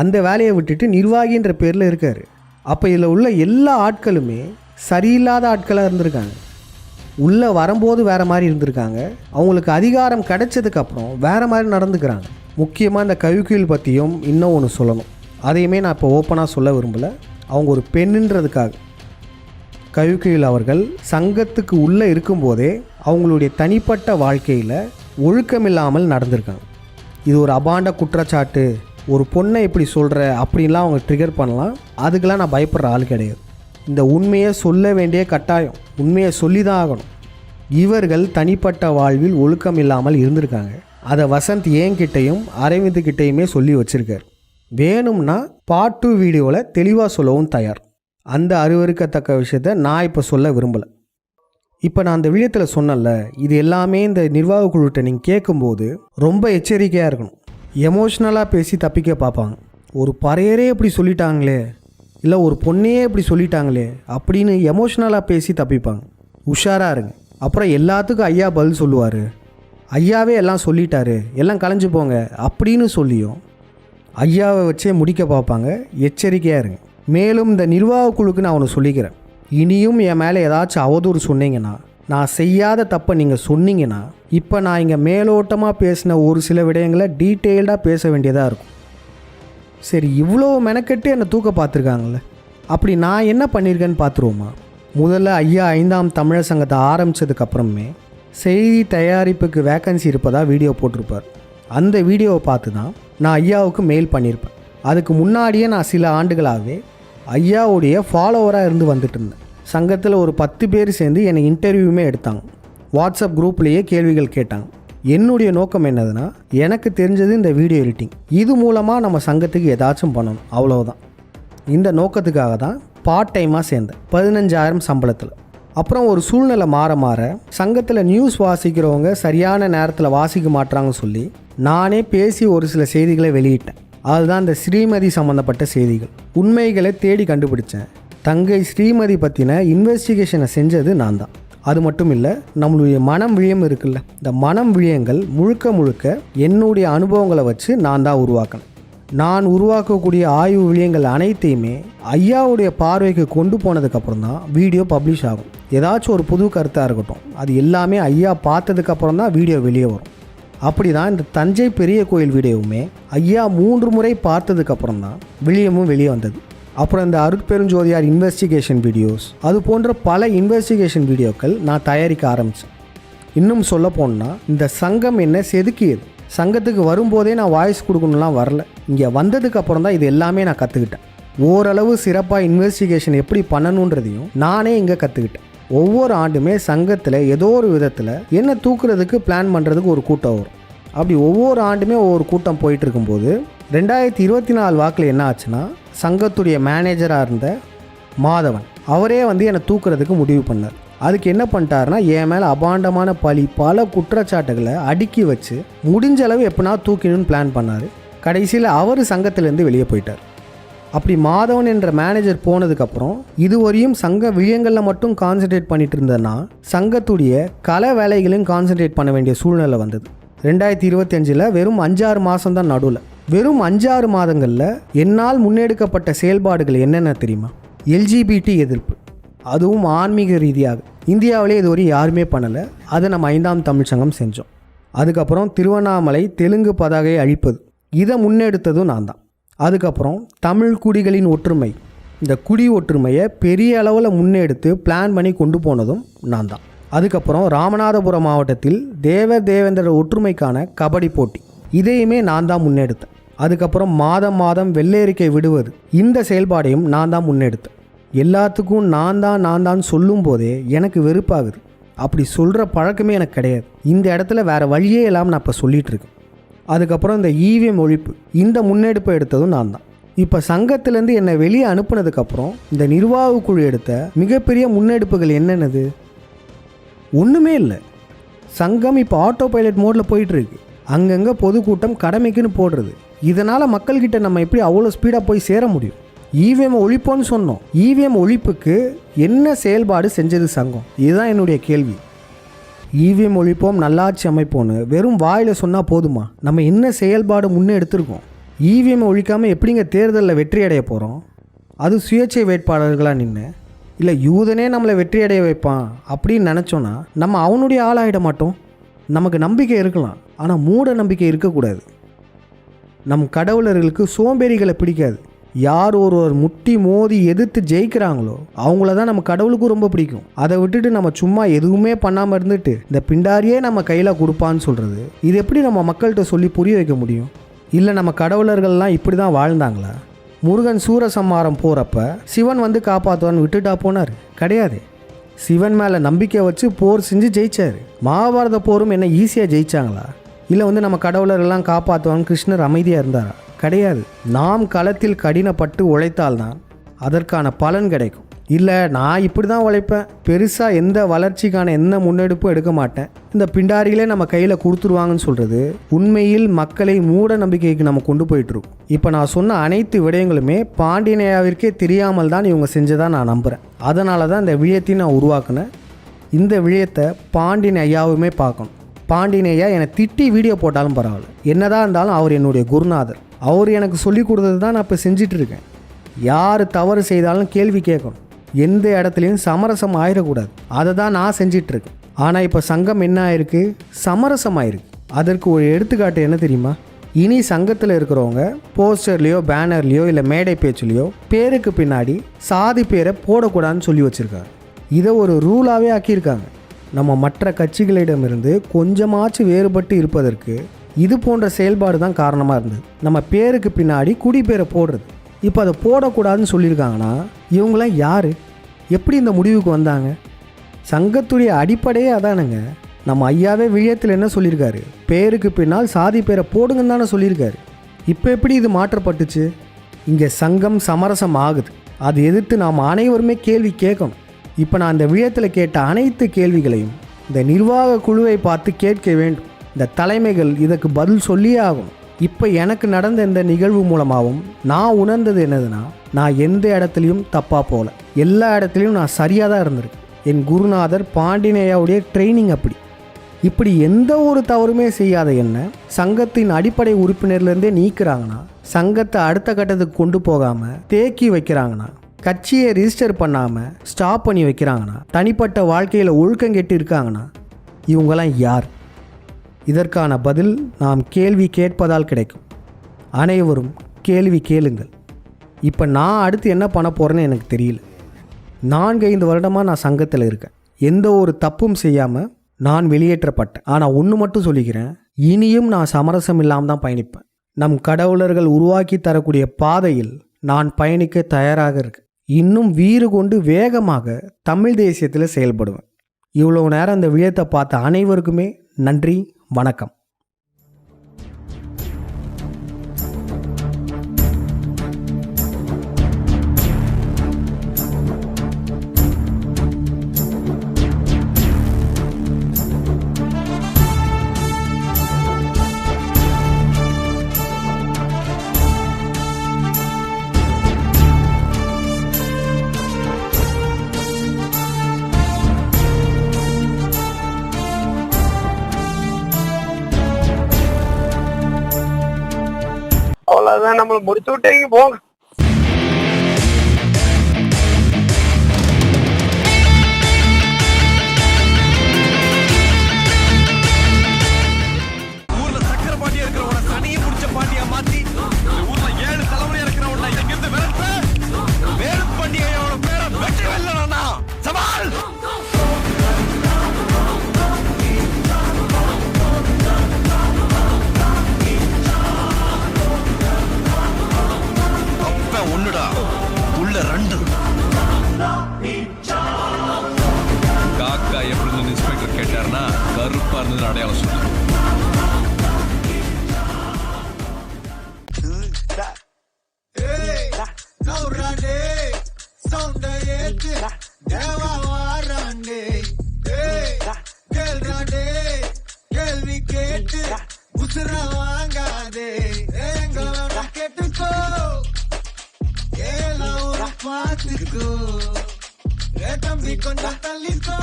அந்த வேலையை விட்டுட்டு நிர்வாகின்ற பேரில் இருக்கார். அப்போ இதில் உள்ள எல்லா ஆட்களுமே சரியில்லாத ஆட்களாக இருந்திருக்காங்க. உள்ளே வரும்போது வேறு மாதிரி இருந்திருக்காங்க. அவங்களுக்கு அதிகாரம் கிடைச்சதுக்கப்புறம் வேறு மாதிரி நடந்துக்கிறாங்க. முக்கியமாக இந்த கவிக்குயில் பற்றியும் இன்னும் ஒன்று சொல்லணும். அதையுமே நான் இப்போ ஓப்பனாக சொல்ல விரும்பலை. அவங்க ஒரு பெண்ணுன்றதுக்காக. கவிக்குயில் அவர்கள் சங்கத்துக்கு உள்ளே இருக்கும்போதே அவங்களுடைய தனிப்பட்ட வாழ்க்கையில் ஒழுக்கமில்லாமல் நடந்திருக்காங்க. இது ஒரு அபாண்ட குற்றச்சாட்டு, ஒரு பொண்ணை இப்படி சொல்கிற அப்படின்லாம் அவங்க ட்ரிகர் பண்ணலாம். அதுக்கெல்லாம் நான் பயப்படுற ஆள் கிடையாது. இந்த உண்மையை சொல்ல வேண்டிய கட்டாயம், உண்மையை சொல்லி தான் ஆகணும். இவர்கள் தனிப்பட்ட வாழ்வில் ஒழுக்கம் இல்லாமல் இருந்திருக்காங்க. அதை வசந்த் என்கிட்டையும் அரவிந்த் கிட்டையுமே சொல்லி வச்சுருக்கார். வேணும்னா பார்ட் 2 வீடியோவில் தெளிவாக சொல்லவும் தயார். அந்த அருவருக்கத்தக்க விஷயத்தை நான் இப்போ சொல்ல விரும்பலை. இப்போ நான் அந்த வீடியோத்தில் சொன்னல, இது எல்லாமே இந்த நிர்வாக குழுட்ட நீங்கள் கேட்கும்போது ரொம்ப எச்சரிக்கையாக இருக்கணும். எமோஷ்னலாக பேசி தப்பிக்க பார்ப்பாங்க. ஒரு பறையரே இப்படி சொல்லிட்டாங்களே, இல்லை ஒரு பொண்ணையே இப்படி சொல்லிட்டாங்களே அப்படின்னு எமோஷ்னலாக பேசி தப்பிப்பாங்க. உஷாராக இருங்க. அப்புறம் எல்லாத்துக்கும் ஐயா பதில் சொல்லுவார், ஐயாவே எல்லாம் சொல்லிட்டாரு, எல்லாம் கலைஞ்சு போங்க அப்படின்னு சொல்லியும் ஐயாவை வச்சே முடிக்க பார்ப்பாங்க. எச்சரிக்கையாக இருங்க. மேலும் இந்த நிர்வாக குழுக்கு நான் ஒன்று சொல்லிக்கிறேன். இனியும் என் மேலே ஏதாச்சும் அவதூறு சொன்னீங்கன்னா, நான் செய்யாத தப்பை நீங்கள் சொன்னீங்கன்னா, இப்போ நான் இங்கே மேலோட்டமாக பேசின ஒரு சில விடயங்களை டீட்டெயில்டாக பேச வேண்டியதாக இருக்கும். சரி, இவ்வளோ மெனக்கெட்டு என்னை தூக்க பார்த்துருக்காங்களே, அப்படி நான் என்ன பண்ணியிருக்கேன்னு பார்த்துருவோமா? முதல்ல ஐயா 5ஆம் தமிழர் சங்கத்தை ஆரம்பித்ததுக்கப்புறமே செய்தி தயாரிப்புக்கு வேக்கன்சி இருப்பதாக வீடியோ போட்டிருப்பார். அந்த வீடியோவை பார்த்து தான் நான் ஐயாவுக்கு மெயில் பண்ணியிருப்பேன். அதுக்கு முன்னாடியே நான் சில ஆண்டுகளாகவே ஐயாவுடைய ஃபாலோவராக இருந்து வந்துட்டு இருந்தேன். சங்கத்தில் ஒரு 10 பேர் சேர்ந்து என்னை இன்டர்வியூமே எடுத்தாங்க. வாட்ஸ்அப் குரூப்லேயே கேள்விகள் கேட்டாங்க. என்னுடைய நோக்கம் என்னதுன்னா, எனக்கு தெரிஞ்சது இந்த வீடியோ எடிட்டிங். இது மூலமாக நம்ம சங்கத்துக்கு ஏதாச்சும் பண்ணணும், அவ்வளோதான். இந்த நோக்கத்துக்காக தான் பார்ட் டைமாக சேர்ந்தேன், 15,000 சம்பளத்தில். அப்புறம் ஒரு சூழ்நிலை மாற மாற சங்கத்தில் நியூஸ் வாசிக்கிறவங்க சரியான நேரத்தில் வாசிக்க மாட்டாங்கன்னு சொல்லி நானே பேசி ஒரு சில செய்திகளை வெளியிட்டேன். அதுதான் இந்த ஸ்ரீமதி சம்மந்தப்பட்ட செய்திகள். உண்மைகளை தேடி கண்டுபிடிச்சேன். தங்கை ஸ்ரீமதி பற்றின இன்வெஸ்டிகேஷனை செஞ்சது நான் தான். அது மட்டும் இல்லை, நம்மளுடைய மனம் விழியம் இருக்குல்ல, இந்த மனம் விழியங்கள் முழுக்க முழுக்க என்னுடைய அனுபவங்களை வச்சு நான் தான் உருவாக்கினேன். நான் உருவாக்கக்கூடிய ஆய்வு விழியங்கள் அனைத்தையுமே ஐயாவுடைய பார்வைக்கு கொண்டு போனதுக்கப்புறம் தான் வீடியோ பப்ளிஷ் ஆகும். ஏதாச்சும் ஒரு புது கருத்தாக இருக்கட்டும், அது எல்லாமே ஐயா பார்த்ததுக்கப்புறம் தான் வீடியோ வெளியே வரும். அப்படி தான் இந்த தஞ்சை பெரிய கோயில் வீடியோவுமே ஐயா 3 முறை பார்த்ததுக்கப்புறம் தான் விழியமும் வெளியே வந்தது. அப்புறம் இந்த அருட்பெருஞ்சோதியார் இன்வெஸ்டிகேஷன் வீடியோஸ், அது போன்ற பல இன்வெஸ்டிகேஷன் வீடியோக்கள் நான் தயாரிக்க ஆரம்பித்தேன். இன்னும் சொல்ல போனால் இந்த சங்கம் என்ன செதுக்கியது. சங்கத்துக்கு வரும்போதே நான் வாய்ஸ் கொடுக்கணும்லாம் வரல. இங்கே வந்ததுக்கப்புறம் தான் இது எல்லாமே நான் கற்றுக்கிட்டேன். ஓரளவு சிறப்பாக இன்வெஸ்டிகேஷன் எப்படி பண்ணணுன்றதையும் நானே இங்கே கற்றுக்கிட்டேன். ஒவ்வொரு ஆண்டுமே சங்கத்தில் ஏதோ ஒரு விதத்தில் என்ன தூக்குறதுக்கு பிளான் பண்ணுறதுக்கு ஒரு கூட்டம் வரும். அப்படி ஒவ்வொரு ஆண்டுமே ஒவ்வொரு கூட்டம் போயிட்டு இருக்கும்போது 2024 வாக்கில் என்ன ஆச்சுன்னா, சங்கத்துடைய மேனேஜராக இருந்த மாதவன் அவரே என்னை தூக்குறதுக்கு முடிவு பண்ணார். அதுக்கு என்ன பண்ணிட்டாருன்னா, என் மேலே அபாண்டமான பழி, பல குற்றச்சாட்டுகளை அடுக்கி வச்சு முடிஞ்ச அளவு எப்படினா தூக்கணும்னு பிளான் பண்ணார். கடைசியில் அவர் சங்கத்திலேருந்து வெளியே போயிட்டார். அப்படி மாதவன் என்ற மேனேஜர் போனதுக்கப்புறம் இதுவரையும் சங்க விழியங்களில் மட்டும் கான்சன்ட்ரேட் பண்ணிட்டு இருந்தேன்னா, சங்கத்துடைய கலை வேலைகளையும் கான்சன்ட்ரேட் பண்ண வேண்டிய சூழ்நிலை வந்தது. 2025 வெறும் 5-6 மாதம் தான் நடுவில். வெறும் 5-6 மாதங்களில் என்னால் முன்னெடுக்கப்பட்ட செயல்பாடுகள் என்னென்ன தெரியுமா? LGBT எதிர்ப்பு, அதுவும் ஆன்மீக ரீதியாக இந்தியாவிலே இதுவரை யாருமே பண்ணலை. அதை நம்ம 5ஆம் தமிழ் சங்கம் செஞ்சோம். அதுக்கப்புறம் திருவண்ணாமலை தெலுங்கு பதாகையை அழிப்பது, இதை முன்னெடுத்ததும் நான் தான். அதுக்கப்புறம் தமிழ் குடிகளின் ஒற்றுமை, இந்த குடி ஒற்றுமையை பெரிய அளவில் முன்னெடுத்து பிளான் பண்ணி கொண்டு போனதும் நான் தான். அதுக்கப்புறம் ராமநாதபுரம் மாவட்டத்தில் தேவேந்திர ஒற்றுமைக்கான கபடி போட்டி, இதையுமே நான் தான் முன்னெடுத்தேன். அதுக்கப்புறம் மாதம் மாதம் வெள்ளை விடுவது, இந்த செயல்பாடையும் நான் தான் முன்னெடுத்தேன். எல்லாத்துக்கும் நான் தான் சொல்லும் போதே எனக்கு வெறுப்பாகுது. அப்படி சொல்கிற பழக்கமே எனக்கு கிடையாது. இந்த இடத்துல வேறு வழியே இல்லாமல் நான் இப்போ சொல்லிகிட்டு இருக்கேன். அதுக்கப்புறம் இந்த EVM ஒழிப்பு, இந்த முன்னெடுப்பை எடுத்ததும் நான் தான். இப்போ சங்கத்திலேருந்து என்னை வெளியே அனுப்புனதுக்கப்புறம் இந்த நிர்வாக குழு எடுத்த மிகப்பெரிய முன்னெடுப்புகள் என்னென்னது? ஒன்றுமே இல்லை. சங்கம் இப்போ ஆட்டோ பைலட் மோடில் போயிட்டுருக்கு. அங்கங்கே பொதுக்கூட்டம் கடமைக்குன்னு போடுறது. இதனால் மக்கள்கிட்ட நம்ம எப்படி அவ்வளோ ஸ்பீடாக போய் சேர முடியும்? EVM ஒழிப்போன்னு சொன்னோம். EVM ஒழிப்புக்கு என்ன செயல்பாடு செஞ்சது சங்கம்? இதுதான் என்னுடைய கேள்வி. EVM ஒழிப்போம், நல்லாட்சி அமைப்போன்னு வெறும் வாயில் சொன்னால் போதுமா? நம்ம என்ன செயல்பாடு முன்னே எடுத்திருக்கோம்? EVM ஒழிக்காமல் எப்படிங்க தேர்தலில் வெற்றி அடைய போகிறோம்? அது சுயேட்சை வேட்பாளர்களாக நின்று, இல்லை யூதனே நம்மளை வெற்றி அடைய வைப்பான் அப்படின்னு நினச்சோன்னா நம்ம அவனுடைய ஆளாகிட மாட்டோம். நமக்கு நம்பிக்கை இருக்கலாம், ஆனால் மூட நம்பிக்கை இருக்கக்கூடாது. நம் கடவுளர்களுக்கு சோம்பேறிகளை பிடிக்காது. யார் ஒருவர் முட்டி மோதி எதிர்த்து ஜெயிக்கிறாங்களோ அவங்கள தான் நம்ம கடவுளுக்கும் ரொம்ப பிடிக்கும். அதை விட்டுட்டு நம்ம சும்மா எதுவுமே பண்ணாமல் இருந்துட்டு இந்த பிண்டாரியே நம்ம கையில் கொடுப்பான்னு சொல்கிறது, இது எப்படி நம்ம மக்கள்கிட்ட சொல்லி புரிய வைக்க முடியும்? இல்லை நம்ம கடவுளர்கள்லாம் இப்படி தான் வாழ்ந்தாங்களா? முருகன் சூரசம்ஹாரம் போகிறப்ப சிவன் வந்து காப்பாற்றுவான்னு விட்டுட்டா போனார்? கிடையாது. சிவன் மேலே நம்பிக்கை வச்சு போர் செஞ்சு ஜெயிச்சார். மகாபாரத போரும் என்ன ஈஸியாக ஜெயிச்சாங்களா? இல்லை வந்து நம்ம கடவுளர்கள்லாம் காப்பாற்றுவான்னு கிருஷ்ணர் அமைதியாக இருந்தாரா? கிடையாது. நாம் களத்தில் கடினப்பட்டு உழைத்தால்தான் அதற்கான பலன் கிடைக்கும். இல்லை நான் இப்படி தான் உழைப்பேன், பெருசாக எந்த வளர்ச்சிக்கான எந்த முன்னெடுப்பும் எடுக்க மாட்டேன், இந்த பிண்டாரிகளே நம்ம கையில் கொடுத்துருவாங்கன்னு சொல்கிறது உண்மையில் மக்களை மூட நம்பிக்கைக்கு நம்ம கொண்டு போயிட்டுருக்கோம். இப்போ நான் சொன்ன அனைத்து விடயங்களுமே பாண்டியனையாவிற்கே தெரியாமல் தான் இவங்க செஞ்சதாக நான் நம்புகிறேன். அதனால தான் இந்த விழயத்தையும் நான் உருவாக்குனேன். இந்த விழயத்தை பாண்டியன் ஐயாவுமே பார்க்கணும். பாண்டியன் ஐயா என்னை திட்டி வீடியோ போட்டாலும் பரவாயில்ல, என்னதான் இருந்தாலும் அவர் என்னுடைய குருநாதர். அவர் எனக்கு சொல்லி கொடுத்தது தான் நான் இப்போ செஞ்சிட்ருக்கேன். யார் தவறு செய்தாலும் கேள்வி கேட்கணும், எந்த இடத்துலையும் சமரசம் ஆயிடக்கூடாது. அதை தான் நான் செஞ்சிட்ருக்கேன். ஆனால் இப்போ சங்கம் என்ன ஆயிருக்கு? சமரசம் ஆயிருக்கு. அதற்கு ஒரு எடுத்துக்காட்டு என்ன தெரியுமா? இனி சங்கத்தில் இருக்கிறவங்க போஸ்டர்லேயோ பேனர்லேயோ இல்லை மேடை பேச்சுலேயோ பேருக்கு பின்னாடி சாதி பேரை போடக்கூடாதுன்னு சொல்லி வச்சுருக்காங்க. இதை ஒரு ரூலாகவே ஆக்கியிருக்காங்க. நம்ம மற்ற கட்சிகளிடமிருந்து கொஞ்சமாச்சும் வேறுபட்டு இருப்பதற்கு இது போன்ற செயல்பாடு தான் காரணமாக இருந்தது. நம்ம பேருக்கு பின்னாடி குடி பேரை போடுறது. இப்போ அதை போடக்கூடாதுன்னு சொல்லியிருக்காங்கன்னா இவங்களாம் யார்? எப்படி இந்த முடிவுக்கு வந்தாங்க? சங்கத்துடைய அடிப்படையே அதானுங்க. நம்ம ஐயாவே விழயத்தில் என்ன சொல்லியிருக்காரு? பேருக்கு பின்னால் சாதி பேரை போடுங்கன்னு தானே சொல்லியிருக்காரு. இப்போ எப்படி இது மாற்றப்பட்டுச்சு? இங்கே சங்கம் சமரசம் ஆகுது. அது எதிர்த்து நாம் அனைவருமே கேள்வி கேட்கணும். இப்போ நான் இந்த விழயத்தில் கேட்ட அனைத்து கேள்விகளையும் இந்த நிர்வாக குழுவை பார்த்து கேட்க வேண்டும். இந்த தலைமைகள் இதற்கு பதில் சொல்லியே ஆகணும். இப்போ எனக்கு நடந்த இந்த நிகழ்வு மூலமாகவும் நான் உணர்ந்தது என்னதுன்னா, நான் எந்த இடத்துலையும் தப்பாக போகல, எல்லா இடத்துலையும் நான் சரியாக தான் இருந்திருக்கேன். என் குருநாதர் பாண்டியனையாவுடைய ட்ரைனிங் அப்படி. இப்படி எந்த ஒரு தவறுமே செய்யாத என்ன சங்கத்தின் அடிப்படை உறுப்பினர்லேருந்தே நீக்கிறாங்கன்னா, சங்கத்தை அடுத்த கட்டத்துக்கு கொண்டு போகாமல் தேக்கி வைக்கிறாங்கன்னா, கட்சியை ரிஜிஸ்டர் பண்ணாமல் ஸ்டாப் பண்ணி வைக்கிறாங்கன்னா, தனிப்பட்ட வாழ்க்கையில் ஒழுக்கம் கெட்டு இருக்காங்கன்னா, இவங்கெல்லாம் யார்? இதற்கான பதில் நாம் கேள்வி கேட்பதால் கிடைக்கும். அனைவரும் கேள்வி கேளுங்கள். இப்போ நான் அடுத்து என்ன பண்ண போகிறேன்னு எனக்கு தெரியல. 4-5 வருடமாக நான் சங்கத்தில் இருக்கேன். எந்த ஒரு தப்பும் செய்யாமல் நான் வெளியேற்றப்பட்டேன். ஆனால் ஒன்று மட்டும் சொல்லிக்கிறேன், இனியும் நான் சமரசம் இல்லாமல் தான் பயணிப்பேன். நம் கடவுளர்கள் உருவாக்கி தரக்கூடிய பாதையில் நான் பயணிக்க தயாராக இருக்கேன். இன்னும் வீறு கொண்டு வேகமாக தமிழ் தேசியத்தில் செயல்படுவேன். இவ்வளோ நேரம் இந்த விழயத்தை பார்த்த அனைவருக்குமே நன்றி, வணக்கம். அவ்வளவுதான், நம்மள முடிச்சு விட்டீங்க போங்க. ஊர்ல சக்கர பாண்டியா இருக்கிறவன சனியை புடிச்ச பாண்டியா மாத்தி ஊர்ல 7 தலைமுறையா இருக்கிறவன எங்கிருந்து விரட்டு வேறு பாண்டியோட பேரை வெட்டி வெல்லணும்னா சவால். ஒண்ணுடா உள்ள 2 காக்கா எப்படி இன்ஸ்பெக்டர் கேட்டாருன்னா கருப்பா இருந்தது அடையாளம் சொல்லு. கேள்வி கேட்டு உசுர வாங்காதே கேட்டுக்கோ பாத்துக்கோ தம்பி கொஞ்சம் தள்ளிக்கோ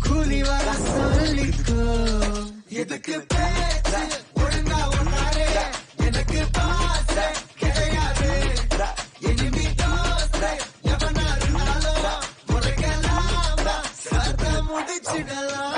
கூலி வர சொல்லிக்கோ எதுக்கு பேச்சு ஒழுங்கா ஒன்னாரே எனக்கு பாச கிடையாது இனிமே தோசை எவனா இருந்தாலும் முறைக்கலாம் சத்த முடிச்சிடலாம்.